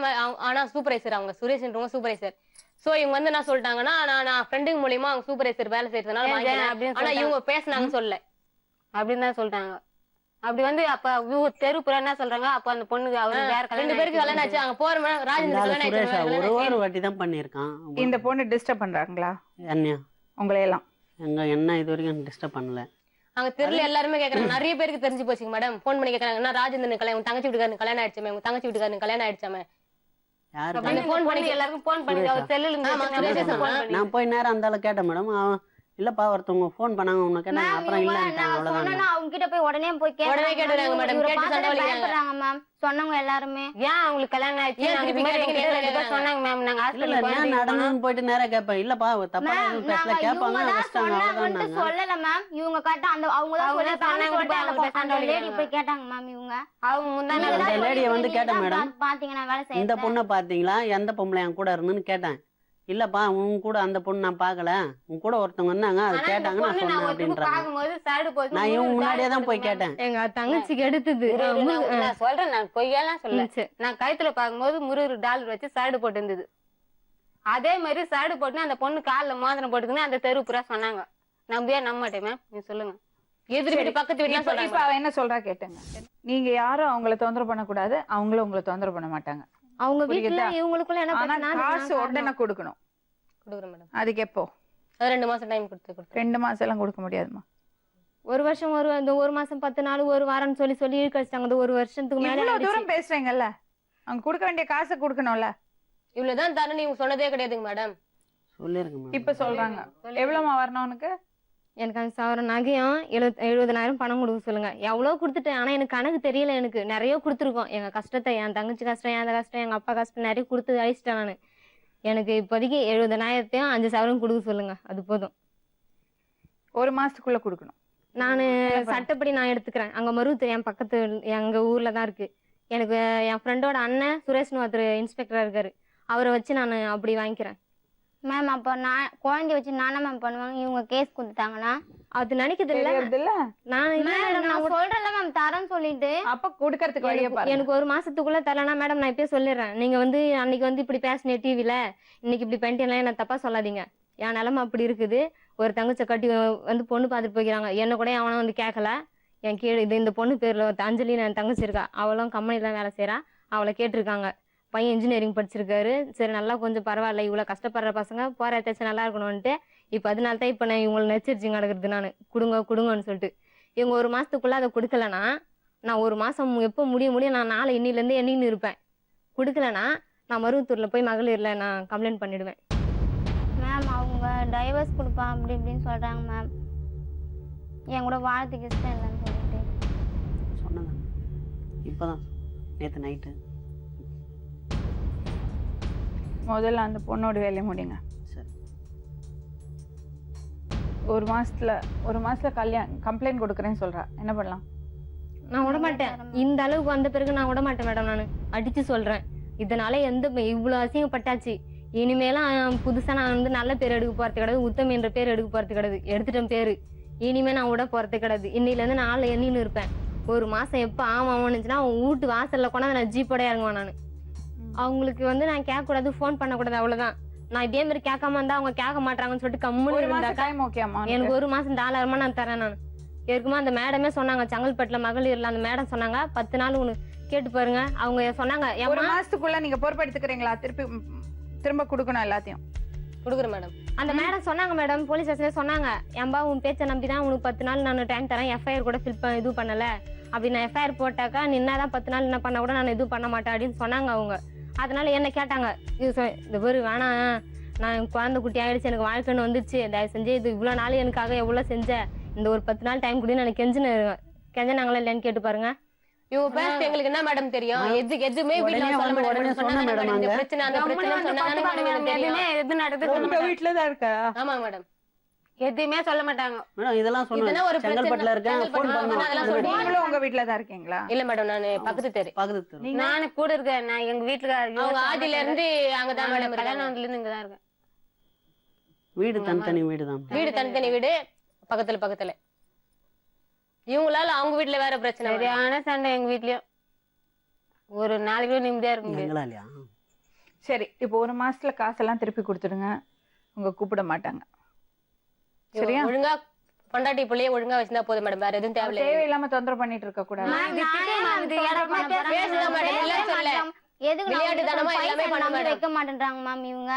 ஆனா சூப்பர்வைசர் அவங்க சுரேஷ்ன்றவங்க சூப்பர்வைசர். சோ இவங்க வந்து என்ன சொல்லிட்டாங்கன்னா, நான் ஃப்ரெண்டுங்க மூலியமா அவங்க சூப்பர்வைசர் வேலை செய்யறதுனால வாங்கினேன். ஆனா இவங்க பேசினாங்க சொல்ல அப்படின்னு தான் சொல்லிட்டாங்க. அப்படி வந்து அப்ப தெரு புற என்ன சொல்றாங்க, அப்ப அந்த பொண்ணுக்கு அவரு வேற 2 பேருக்கு கல்யாணம் ஆச்சு. அங்க போற ராஜேந்திரன் கல்யாணம் ஒரு வாட்டி தான் பண்ணிருக்கான். இந்த பொண்ணு டிஸ்டர்ப் பண்றாங்களா என்னையா? உங்களை எல்லாம் என்ன இது வரைக்கும் டிஸ்டர்ப் பண்ணல. அங்க தெருல எல்லாருமே கேக்குறாங்க. நிறைய பேருக்கு தெரிஞ்சு போச்சுங்க மேடம். போன் பண்ணி கேக்குறாங்க, ராஜேந்திரன் கல்யாணம், உங்க தங்கச்சி வீட்டுக்காரன் கல்யாணம் ஆயிடுச்சாமே, உங்க தங்கச்சி வீட்டுக்காரன் கல்யாணம் ஆயிடுச்சாமே. யாருக்கு போன் பண்ணி எல்லாருக்கும் போன் பண்ணி அவர் செல்லுல நான் போய் நேரம் அந்த கேட்டேன் மேடம். இல்லப்பா ஒருத்தவங்க போன் பண்ணாங்க, உன்னை கேட்டாங்க. அப்புறம் இல்ல அவங்க கிட்ட போய் உடனே போய் கேட்டுறாங்க மேடம். கேட்டு சண்டை பயப்படுறாங்க மேம். சொன்னவங்க எல்லாருமே ஏன் அவங்களுக்கு கல்யாணம் ஆயிடுச்சு சொன்னாங்க மேம். நாங்க நடந்து போயிட்டு நேரம் கேட்பேன். இல்லப்பா தப்பா பேசல கேட்பாங்க. சொல்லல மேம். இவங்க கரெக்டா அந்த அவங்க லேடி போய் கேட்டாங்க மேம். இவங்க அவங்க முன்னாடி லேடியை வந்து கேட்டேன் மேடம், பாத்தீங்கன்னா வேலை செய்ய இந்த பொண்ணை பாத்தீங்களா, எந்த பொம்பளை என் கூட இருந்துன்னு கேட்டேன். இல்லப்பா உன் கூட அந்த பொண்ணு நான் பாக்கல, உன் கூட ஒருத்தவங்க வந்தாங்க, அது கேட்டாங்க, நான் சொன்னேன் அப்படின்றாங்க. நான் இவங்க முன்னாடியே தான் போய் கேட்டேன். எங்க தங்கச்சிக்கு எடுத்தது சொல்றேன். நான் பொய்யெல்லாம் சொல்ல. நான் கழுத்துல பாக்கும்போது $100 வச்சு சைடு போட்டு இருந்தது. அதே மாதிரி சைடு போட்டு அந்த பொண்ணு காலில் மோதிரம் போட்டுக்குன்னு அந்த தெரு புறா சொன்னாங்க. நம்பியா நம்ப மாட்டேன் மேம். நீ சொல்லுங்க. எதிர் வீட்டு பக்கத்து வீட்டுல இப்ப அவ என்ன சொல்றா கேட்டுங்க. நீங்க யாரும் அவங்கள தொந்தரவு பண்ணக்கூடாது, அவங்களும் உங்களை தொந்தரவு பண்ண மாட்டாங்க. அவங்க வீட்டுல இவங்களுக்குள்ள என்ன காசு உடனே கொடுக்கணும். கொடுக்குறேன் மேடம். அதுக்கு எப்போ? 2 மாசம் டைம் கொடுத்து 2 மாசம் எல்லாம் கொடுக்க முடியாதுமா. 1 வருஷம் அந்த 1 மாசம் 10 நாள் 1 வாரம்னு சொல்லி இழுக்கடிச்சாங்க. அந்த 1 வருஷத்துக்கு மேல இவ்வளவு தூரம் பேசுறீங்கல்ல, அவங்க கொடுக்க வேண்டிய காசை கொடுக்கணும்ல. இவ்வளவுதான் தரணும் நீங்க சொன்னதே கிடையாதுங்க மேடம். சொல்லிருக்கேன். இப்ப சொல்றாங்க. எவ்வளவுமா வரணும் உனக்கு? எனக்கு 5,000 நகையும் 70,000 பணம் கொடுக்க சொல்லுங்க. எவ்வளவு கொடுத்துட்டேன். ஆனா எனக்கு கணக்கு தெரியல. எனக்கு நிறைய கொடுத்துருக்கோம். எங்க கஷ்டத்தை, என் தங்கச்சி கஷ்டம், என் கஷ்டம், எங்க அப்பா கஷ்டம் நிறைய கொடுத்து அழிச்சிட்டேன் நானு. எனக்கு இப்போதைக்கு 70,000த்தையும் 5,000 கொடுக்க சொல்லுங்க. அது போதும். 1 மாசத்துக்குள்ள கொடுக்கணும். நான் சட்டப்படி நான் எடுத்துக்கிறேன். அங்க மருவத்தூர் என் பக்கத்து எங்க ஊர்ல தான் இருக்கு. எனக்கு என் ஃப்ரெண்டோட அண்ணன் சுரேஷ்னு ஒருத்தர் இன்ஸ்பெக்டரா இருக்காரு. அவரை வச்சு நான் அப்படி வாங்கிக்கிறேன் மேம். அப்போ நான் குழந்தைய வச்சு நானே மேம் பண்ணுவாங்க. இவங்க கேஸ் கொடுத்துட்டாங்கன்னா அது நினைக்குது இல்ல. நான் சொல்றேன்ல மேம் தரேன்னு சொல்லிட்டு அப்ப கொடுக்கறதுக்கு வழியை பாருங்க. எனக்கு 1 மாசத்துக்குள்ள தரலனா மேடம் நான் இப்பயே சொல்லிடுறேன். நீங்க வந்து அன்னைக்கு வந்து இப்படி பேசினே டிவில, இன்னைக்கு இப்படி பண்ணிட்டேன், என்ன தப்பா சொல்லாதீங்க. என் நிலைமை அப்படி இருக்குது. ஒரு தங்கச்சை கட்டி வந்து பொண்ணு பார்த்துட்டு போய்க்கிறாங்க. என்ன கூட அவனும் வந்து கேட்கல. என் கீழே இந்த பொண்ணு பேர்ல அஞ்சலி என் தங்கச்சி இருக்கா, அவளும் கம்பெனில வேலை செய்யறா. அவளை கேட்டிருக்காங்க. பையன் இன்ஜினியரிங் படிச்சிருக்காரு, சரி நல்லா கொஞ்சம் பரவாயில்ல, இவ்வளோ கஷ்டப்படுற பசங்க போகிற இடத்தாச்சும் நல்லா இருக்கணும்ன்ட்டு இப்போ அதனால தான் இப்போ நான் இவங்களை நெச்சரிச்சு நடக்கிறது. நான் கொடுங்கன்னு சொல்லிட்டு இவங்க 1 மாதத்துக்குள்ளே அதை கொடுக்கலனா நான் 1 மாதம் எப்போ முடியும் நான் நாளை இன்னிலேருந்து எண்ணின்னு இருப்பேன். கொடுக்கலனா நான் மருவத்தூரில் போய் மகளிரில் நான் கம்ப்ளைண்ட் பண்ணிடுவேன். மேம் அவங்க டைவர்ஸ் கொடுப்பான் அப்படி இப்படின்னு சொல்கிறாங்க மேம். என் கூட வாழத்துக்கு இஷ்டம் இல்லைன்னு சொல்லிட்டு சொன்னதான் இப்போ தான் நேற்று நைட்டு. முதல்ல அந்த பொண்ணோட வேலையை முடிங்க. சரி. ஒரு மாசத்துல கம்ப்ளைண்ட் கொடுக்குறேன்னு சொல்றா, என்ன பண்ணலாம்? நான் விட மாட்டேன். இந்த அளவுக்கு வந்த பிறகு நான் விட மாட்டேன் மேடம். நான் அடிச்சு சொல்றேன், இதனால இவ்வளோ அசிங்கப்பட்டாச்சு. இனிமேலாம் புதுசா நான் வந்து நல்ல பேர் எடுக்க போறது கிடையாது, உத்தமி என்ற பேர் எடுக்க போறது கிடையாது. எடுத்துட்டேன் பேரு, இனிமே நான் விட போறது கிடையாது. இன்னிலேருந்து நாளை எண்ணின்னு இருப்பேன். 1 மாசம் எப்போ ஆமாச்சுன்னா அவங்க வீட்டு வாசல்ல கொண்டாந்து நான் ஜீப்போட இறங்குவேன். நான் அவங்களுக்கு வந்து நான் கேட்கக்கூடாது, ஃபோன் பண்ணக்கூடாது, அவ்வளவுதான். நான் இதே மாதிரி கேட்காம இருந்தா அவங்க கேட்க மாட்டாங்கன்னு சொல்லிட்டு கம்முன்னு இருந்தாக்கா எனக்கு 1 மாசம் தாராளமா நான் தரேன். நான் ஏற்கனவே அந்த மேடமே சொன்னாங்க, செங்கல்பட்டுல மகளிர்ல அந்த மேடம் சொன்னாங்க, 10 நாள் உனக்கு கேட்டு பாருங்க. அவங்க சொன்னாங்க 1 மாசத்துக்குள்ள நீங்க பொறுப்பெடுத்துக்கிறீங்களா? திரும்ப கொடுக்கணும் எல்லாத்தையும். கொடுக்குறேன் மேடம். அந்த மேடம் சொன்னாங்க, மேடம் போலீஸ் ஸ்டேஷன்ல சொன்னாங்க, ஏன்பா உன் பேச்சை நம்பி தான் உனக்கு 10 நாள் நான் டைம் தரேன், எஃப்ஐஆர் கூட இது பண்ணல. அப்படி நான் எஃப்ஐஆர் போட்டாக்கா நீ என்னதான் 10 நாள் என்ன பண்ண கூட நான் எதுவும் பண்ண மாட்டேன் அப்படின்னு சொன்னாங்க அவங்க. அதனால என்ன கேட்டாங்க, இந்த பேரு வேணாம், நான் குழந்தை குட்டி ஆயிடுச்சு, எனக்கு வாழ்க்கைன்னு வந்துச்சு, தயவு செஞ்சு இது இவ்வளோ நாள் எனக்காக எவ்வளோ செஞ்ச, இந்த ஒரு 10 நாள் டைம் கூட நான் கெஞ்சினாங்களா இல்லையான்னு கேட்டு பாருங்க. இவங்க பேச எங்களுக்கு என்ன மேடம் தெரியும்? எதுவுமே வீட்டுல சொல்ல மாட்டாங்க. இந்த பிரச்சனை அந்த பிரச்சனை சொன்னாங்க மேடம். எதுவுமே எது நடக்குது வீட்டுல தான் இருக்கா? ஆமாங்க மேடம். எதுவுமே சொல்ல மாட்டாங்க மேடம். இதெல்லாம் சொன்னா ஒரு செங்கல்பட்டுல இருக்கேன், ஃபோன் பண்ணா. நீங்களும் உங்க வீட்ல தான் இருக்கீங்களா? இல்ல மேடம், நான் பக்கத்து தெரு. நானே கூட இருக்கேன். நான் எங்க வீட்டுல அவங்க ஆதில இருந்து அங்கதான் மேடம், கல்யாணம்ல இருந்து இங்கதான் இருக்கேன். வீடு தனித்தனி வீடு தான். வீடு தனித்தனி வீடு, பக்கத்துல. இவங்களால அவங்க வீட்டுல வேற பிரச்சனை, சரியான சண்டை எங்க வீட்லயும். ஒரு நாளைக்கு நிம்மதியா இருக்க முடியாது. சரி, இப்போ 1 மாசத்துல காசெல்லாம் திருப்பி கொடுத்துடுங்க, உங்க கூப்பிட மாட்டாங்க. சரியா? ஒழுங்கா பொண்டாட்டி பிள்ளைய ஒழுங்கா வச்சிருந்தா போதும் மேடம், வேற எதுவும் தேவையில்லாம தொந்தரவு பண்ணிட்டு இருக்க கூடாது. விளையாட்டு தனமா எல்லாமே பண்ண வைக்க மாட்டேன்றாங்க மேம் இவங்க.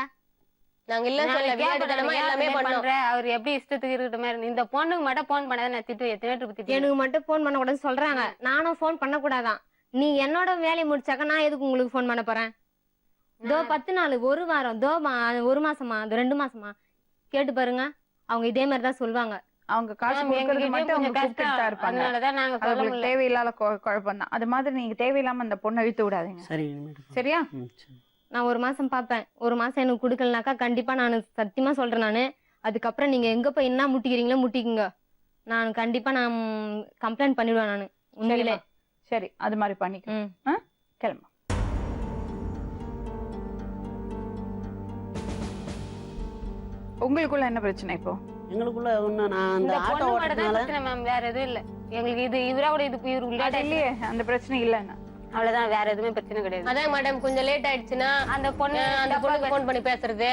நாங்க இல்ல சொல்ல விளையாட்டு தனமா எல்லாமே பண்றோம். அவர் எப்படி இஷ்டத்துக்கு இருக்கட்டும் மாதிரி. இந்த பொண்ணுக்கு மட்டும் போன் பண்ணாத நான் திட்டு எத்தனை எனக்கு மட்டும் போன் பண்ண கூடாதுன்னு சொல்றாங்க. நானும் போன் பண்ண கூடாதான். நீ என்னோட வேலையை முடிச்சாக்க நான் எதுக்கு உங்களுக்கு போன் பண்ண போறேன்? 10 நாள், 1 வாரம், 1 மாசமா, 2 மாசமா கேட்டு பாருங்க. அவங்க இதே மாதிரி தான் சொல்லுவாங்க. அவங்க காசு கொடுக்கறது மட்டும் அவங்க கூப்பிட்டு தான் இருப்பாங்க. அதனாலதான் நாங்க அவங்களுக்கு தேவையில்லாத குழப்பம் தான். அது மாதிரி நீங்க தேவையில்லாம அந்த பொண்ணை இழுத்து விடாதீங்க. சரியா? நான் 1 மாசம் பார்ப்பேன். 1 மாசம் எனக்கு கொடுக்கலனாக்கா கண்டிப்பா நான் சத்தியமா சொல்றேன். நானு அதுக்கப்புறம் நீங்க எங்க போய் என்ன முட்டிக்கிறீங்களோ முட்டிக்குங்க. நான் கண்டிப்பா நான் கம்ப்ளைண்ட் பண்ணிடுவேன். நானு உண்மையிலே. சரி, அது மாதிரி பண்ணிக்க. கிளம்பு. உங்களுக்குள்ள என்ன பிரச்சனை இப்போ? எங்களுக்குள்ள ஒண்ணு, நான் அந்த ஆட்டோ ஓட்டறதுனால மேம், வேற எதுவும் இல்ல எங்களுக்கு. இது இவரா கூட இவரு லேட் இல்லையே, அந்த பிரச்சனை இல்லைன்னா அவ்வளவுதான், வேற எதுவுமே பிரச்சனை கிடையாது. அதான் மேடம், கொஞ்சம் லேட் ஆயிடுச்சுன்னா அந்த பொண்ணுக்கு போன் பண்ணி பேசுறது,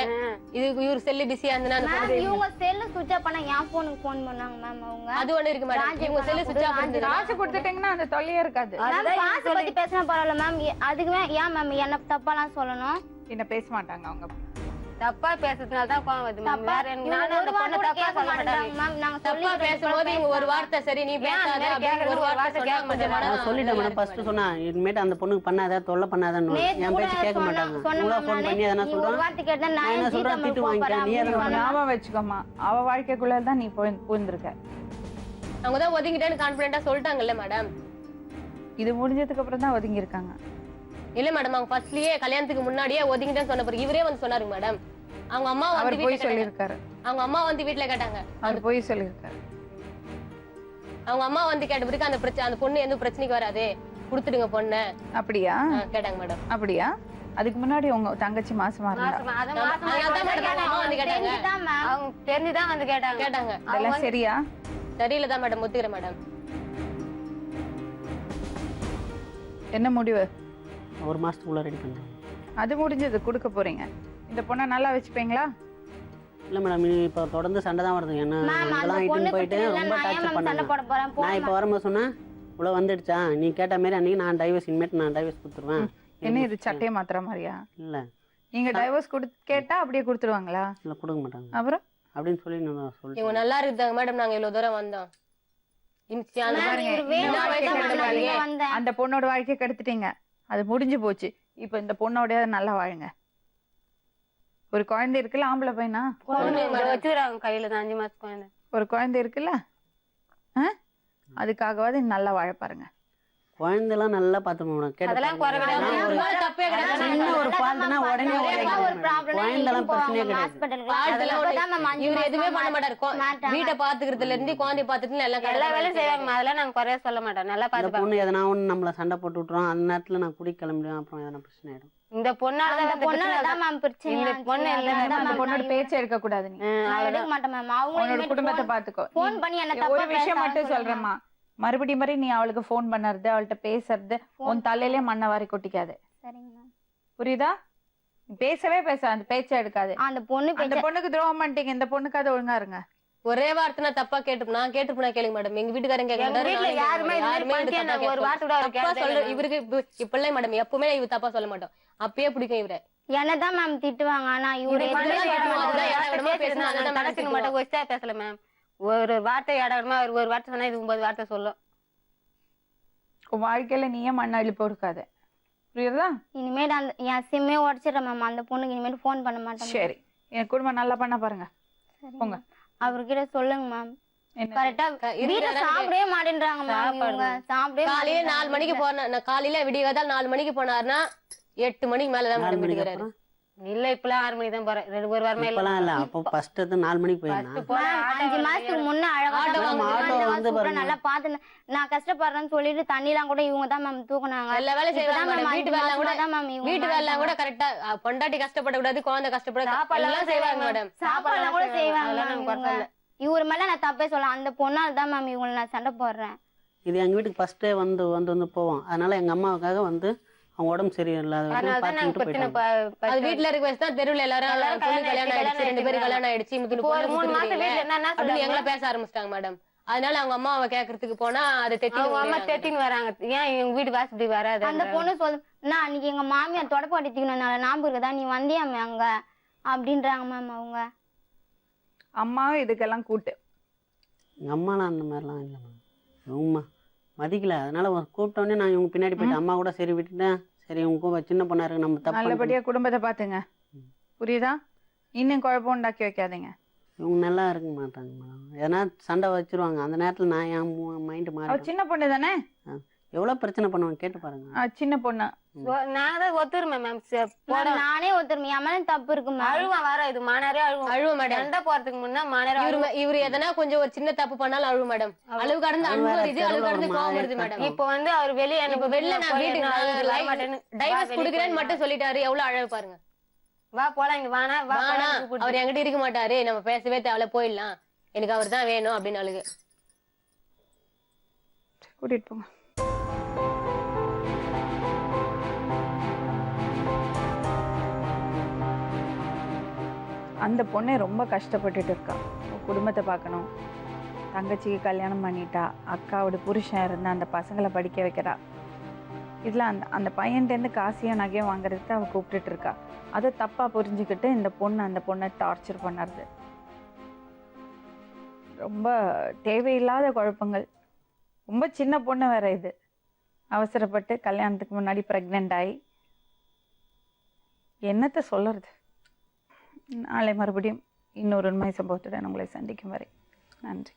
இது இவரு செல்லு பிஸியா இருந்தா இவங்க செல்லு சுவிட்ச் ஆஃப் பண்ணா என் போனுக்கு போன் பண்ணாங்க மேம் அவங்க. அது ஒண்ணு இருக்கு மேடம், இவங்க செல்லு சுவிட்ச் ஆஃப் பண்ணி காசு கொடுத்துட்டீங்கன்னா அந்த தொல்லையே இருக்காது. காசு பத்தி பேசினா பரவாயில்ல மேம், அதுக்குமே ஏன் மேம் என்ன தப்பாலாம் சொல்லணும்? என்ன பேச மாட்டாங்க அவங்க. தப்பா பேசுறதுனால தான் கோவம் வருது மேம். வேற நானும் அந்த பொண்ணு தப்பா சொல்ல மாட்டாங்க மேம். நாங்க தப்பா பேசும்போது இவங்க ஒரு வார்த்தை சரி நீ பேசாத அப்படி ஒரு வார்த்தை சொன்னாங்க. நான் சொல்லிட்டேன் மேடம், ஃபர்ஸ்ட் சொன்னா இனிமேட்டு அந்த பொண்ணுக்கு பண்ணாத, தொல்லை பண்ணாதன்னு. என் பேச்சு கேட்க மாட்டாங்க. உங்களா ஃபோன் பண்ணி எதனா சொல்றோம், ஒரு வார்த்தை கேட்டா நான் என்ன சொல்றேன், திட்டு வாங்கிக்க. நீ எதனா ஞாபகம் வச்சுக்கோமா, அவ வாழ்க்கைக்குள்ள தான் நீ போயிருந்திருக்க. அவங்க தான் ஒதுங்கிட்டேன்னு கான்ஃபிடென்ட்டா சொல்லிட்டாங்கல்ல மேடம். இது முடிஞ்சதுக்கு அப்புறம் தான் ஒதுங்கி இருக்காங்க. இல்ல மேடம், அவங்க ஃபர்ஸ்ட்லயே கல்யாணத்துக்கு முன்னாடியே ஒதுங்கிட்டேன்னு சொன்ன பிறகு இவரே வந்து சொன்னாரு மேடம். அவங்க அம்மா வந்து போய் சொல்லிருக்காரு. அவங்க அம்மா வந்து வீட்டுல கேட்டாங்க, அவர் போய் சொல்லிருக்காரு. அவங்க அம்மா வந்து கேட்ட பிறகு அந்த பிரச்சனை, அந்த பொண்ணு எந்த பிரச்சனைக்கு வராது, கொடுத்துடுங்க பொண்ணு அப்படியா கேட்டாங்க மேடம். அப்படியா? அதுக்கு முன்னாடி உங்க தங்கச்சி மாசமா இருந்தா தெரிஞ்சுதான் வந்து கேட்டாங்க. அதெல்லாம் சரியா? சரியில்லைதான் மேடம், ஒத்துக்கிறேன் மேடம். என்ன முடிவு? 1 மாசத்துக்குள்ள ரெடி பண்றேன். அது முடிஞ்சது, கொடுக்க போறீங்க. இந்த பொண்ணை நல்லா வச்சுப்பீங்களா? இல்ல மேடம், இப்போ தொடர்ந்து சண்டை தான் வருது. என்ன இதெல்லாம் இட்டுன்னு போயிட்டு ரொம்ப டார்ச்சர் பண்ணாங்க. நான் இப்போ வரும்போது சொன்னேன், இவ்வளோ வந்துடுச்சா, நீ கேட்ட மாரி அன்னைக்கு நான் டைவர்ஸ், இனிமேட்டு நான் டைவர்ஸ் கொடுத்துருவேன், என்ன இது சட்டையை மாத்துற மாதிரியா? இல்லை நீங்க டைவர்ஸ் கேட்டா அப்படியே கொடுத்துருவாங்களா? இல்லை கொடுக்க மாட்டாங்க அப்புறம் அப்படின்னு சொல்லி நான் இவங்க சொல்லிட்டேன். நல்லா இருக்குதாங்க மேடம், நாங்க இவ்வளவு தூரம் வந்தோம். அந்த பொண்ணோட வாழ்க்கையை கெடுத்துட்டீங்க, அது முடிஞ்சு போச்சு. இப்ப இந்த பொண்ணோட நல்லா வாழுங்க. ஒரு குழந்தை இருக்குல்ல, ஆம்பளை பையனா? வச்சுக்கிறாங்க கையில தான் 5 மாசம் குழந்தை. ஒரு குழந்தை இருக்குல்ல, அதுக்காகவாது நல்லா வாழ பாருங்க. குழந்தைலாம் நல்லா பார்த்துக்கணும். அதெல்லாம் குறை கிடையாது. சின்ன ஒரு ஃபால்ட்னா உடனே குழந்தைலாம் பிரச்சனையே கிடையாது. இவரு எதுவுமே பண்ண மாட்டாரு. வீட்டை பாத்துக்கிறதுல இருந்து குழந்தைய பாத்துட்டு எல்லா வேலையும் செய்வாங்க. அதெல்லாம் நாங்க குறைய சொல்ல மாட்டோம். நல்லா அந்த பொண்ணு எதனா ஒண்ணு நம்மள சண்டை போட்டு விட்டுரும். அந்த நேரத்துல நான் குடி கிளம்பிடுவேன். அப்புறம் எதனா பிரச்சனை ஆயிடும். இந்த பொண்ணாலதான் மேம் பிரச்சனை. இந்த பொண்ணு அந்த பொண்ணோட பேச்சை எடுக்க கூடாது. நீ எடுக்க மாட்டேன் மேம். உன்னோட குடும்பத்தை பாத்துக்கோ. போன் பண்ணி என்ன ஒரு தப்பா விஷயம் மட்டும் சொல்றேம்மா, மறுபடியும் நீ அவளுக்கு போன் பண்ணறது, அவள்கிட்ட பேசுறது, உன் தலையிலே மண்ணை வாரி கொட்டிக்காது. சரிங்க மேம். புரியுதா? பேசவே அந்த பேச்சை எடுக்காது. அந்த பொண்ணுக்கு துரோகம் பண்ணிட்டீங்க. இந்த பொண்ணுக்கு அது ஒழுங்கா இருங்க. ஒரே வார்த்தை நான் தப்பா நான் கேட்டுப்பா கேளுங்க மேடம். எங்க வீட்டுக்காரங்க இவருக்கு இப்பெல்லாம் மேடம் எப்பவுமே இவரு தப்பா சொல்ல மாட்டோம். அப்பயே பிடிக்கும் இவரை. என்னதான் மேம் திட்டுவாங்க. ஆனா இவரு பேசல மேம். ஒரு வார்த்தை இடமா ஒரு வார்த்தை சொன்னா இது 9 வார்த்தை சொல்லும். வாழ்க்கையில நீயே மண்ண அள்ளி போடுக்காத. புரியுதா? இனிமேல் என் சிம்மே உடச்சிடுறேன் மேம். அந்த பொண்ணுக்கு இனிமேல் போன் பண்ண மாட்டேன். சரி, என் குடும்பம் நல்லா பண்ண பாருங்க. போங்க. அவர்கிட்ட சொல்லுங்க மேம். கரெக்டா வீட்டுல சாப்பிடவே மாட்டேன்றாங்க மேம். சாப்பிடவே காலையில 4 மணிக்கு போன காலையில விடியகாதால் 4 மணிக்கு போனாருன்னா 8 மணிக்கு மேலதான் மேடம் வீட்டுக்கு. இல்ல இப்பெல்லாம் 6 மணிக்கு தான் போறேன். 2 வாரமே இல்ல. அப்போ ஃபர்ஸ்ட் 4 மணிக்கு போயிடலாம். 5 மாசத்துக்கு முன்ன அழகா நல்லா பாத்து நான் கஷ்டப்படுறேன்னு சொல்லிட்டு தண்ணி எல்லாம் கூட இவங்க தான் மேம் தூக்குனாங்க. எல்லா வேலையும் செய்வாங்க. வீட்டு வேலை கூட கரெக்டா. பொண்டாட்டி கஷ்டப்பட கூடாது, குழந்தை கஷ்டப்பட எல்லாம் செய்வாங்க மேடம். சாப்பாடு கூட செய்வாங்க. இவரு மேல நான் தப்பே சொல்ல. அந்த பொண்ணால தான் மேம் இவங்களை நான் சண்டை போடுறேன். இது எங்க வீட்டுக்கு ஃபர்ஸ்டே வந்து போவோம். அதனால எங்க அம்மாவுக்காக வந்து அவங்க உடம்பு சரியில்லாத வீட்டுல இருக்க வச்சுதான் தெருவுல எல்லாரும் கல்யாணம் ஆயிடுச்சு, 2 பேரும் கல்யாணம் ஆயிடுச்சு, 3 மாசம் வீட்டுல எங்களை பேச ஆரம்பிச்சிட்டாங்க மேடம். அதனால அவங்க அம்மாவை கேக்குறதுக்கு போனா அதை தெத்தின்னு வராங்க. ஏன் எங்க வீட்டு வாசல் இப்படி வராது? அந்த பொண்ணு சொல்லு, நான் அன்னைக்கு எங்க மாமியார் தொடப்பு அடிச்சுக்கணும்னால ஞாபகம் இருக்குதா, நீ வந்தியாமே அங்க அப்படின்றாங்க மேம். அவங்க அம்மாவும் இதுக்கெல்லாம் கூட்டு. எங்க அம்மாலாம் அந்த மாதிரிலாம் இல்லை மேம். இவங்கம்மா மதிக்கல. அதனால கூப்பிட்டோடனே நான் இவங்க பின்னாடி போயிட்டு அம்மா கூட சரி விட்டுட்டேன். சரி உங்க சின்ன பொண்ணா இருக்கு, நம்ம தப்பு நல்லபடியா குடும்பத்தை பாத்துங்க. புரியுதா? இன்னும் குழப்பம் உண்டாக்கி வைக்காதீங்க. இவங்க நல்லா இருக்க மாட்டாங்க மேடம். ஏன்னா சண்டை வச்சிருவாங்க. அந்த நேரத்துல நான் என் மைண்ட் மாறி. சின்ன பொண்ணு தானே, எவ்வளவு பிரச்சனை பண்ணுவாங்க கேட்டு பாருங்க. சின்ன பொண்ணு நான் தான் ஒத்துருமே மேம். நானே ஒத்துருமே. என் மேல தப்பு இருக்கு. அழுவா வர இது மானாரே அழுவ மேடம். சண்டை போறதுக்கு முன்னா மானாரே இவரு எதனா கொஞ்சம் ஒரு சின்ன தப்பு பண்ணாலும் அழுவ மேடம். அழுவு கடந்து அன்பு வருது, அழுவு கடந்து கோவம் வருது மேடம். இப்போ வந்து அவர் வெளியே வெளில நான் வீட்டுக்கு டைவர்ஸ் குடுக்குறேன்னு மட்டும் சொல்லிட்டாரு. எவ்வளவு அழகு பாருங்க. வா போலாம், இங்க வானா வானா. அவர் என்கிட்ட இருக்க மாட்டாரு, நம்ம பேசவே தேவையில்ல, போயிடலாம், எனக்கு அவர் தான் வேணும் அப்படின்னு அழுகு. கூட்டிட்டு போங்க. அந்த பொண்ணே ரொம்ப கஷ்டப்பட்டுட்டு இருக்கா. குடும்பத்தை பார்க்கணும், தங்கச்சிக்கு கல்யாணம் பண்ணிட்டா, அக்காவோட புருஷன் இருந்தா அந்த பசங்களை படிக்க வைக்கிறா. இதில் அந்த பையன்டேருந்து காசையும் நகையும் வாங்குறதுக்கு அவள் கூப்பிட்டுட்டு இருக்கா. அதை தப்பாக புரிஞ்சுக்கிட்டு இந்த பொண்ணு அந்த பொண்ணை டார்ச்சர் பண்ணுறது. ரொம்ப தேவையில்லாத குழப்பங்கள். ரொம்ப சின்ன பொண்ணு வேற இது. அவசரப்பட்டு கல்யாணத்துக்கு முன்னாடி ப்ரெக்னென்ட் ஆகி என்னத்தை சொல்லுறது. நாளை மறுபடியும் இன்னொரு உண்மை சம்பவத்துடன் உங்களை சந்திக்கும் வரை நன்றி.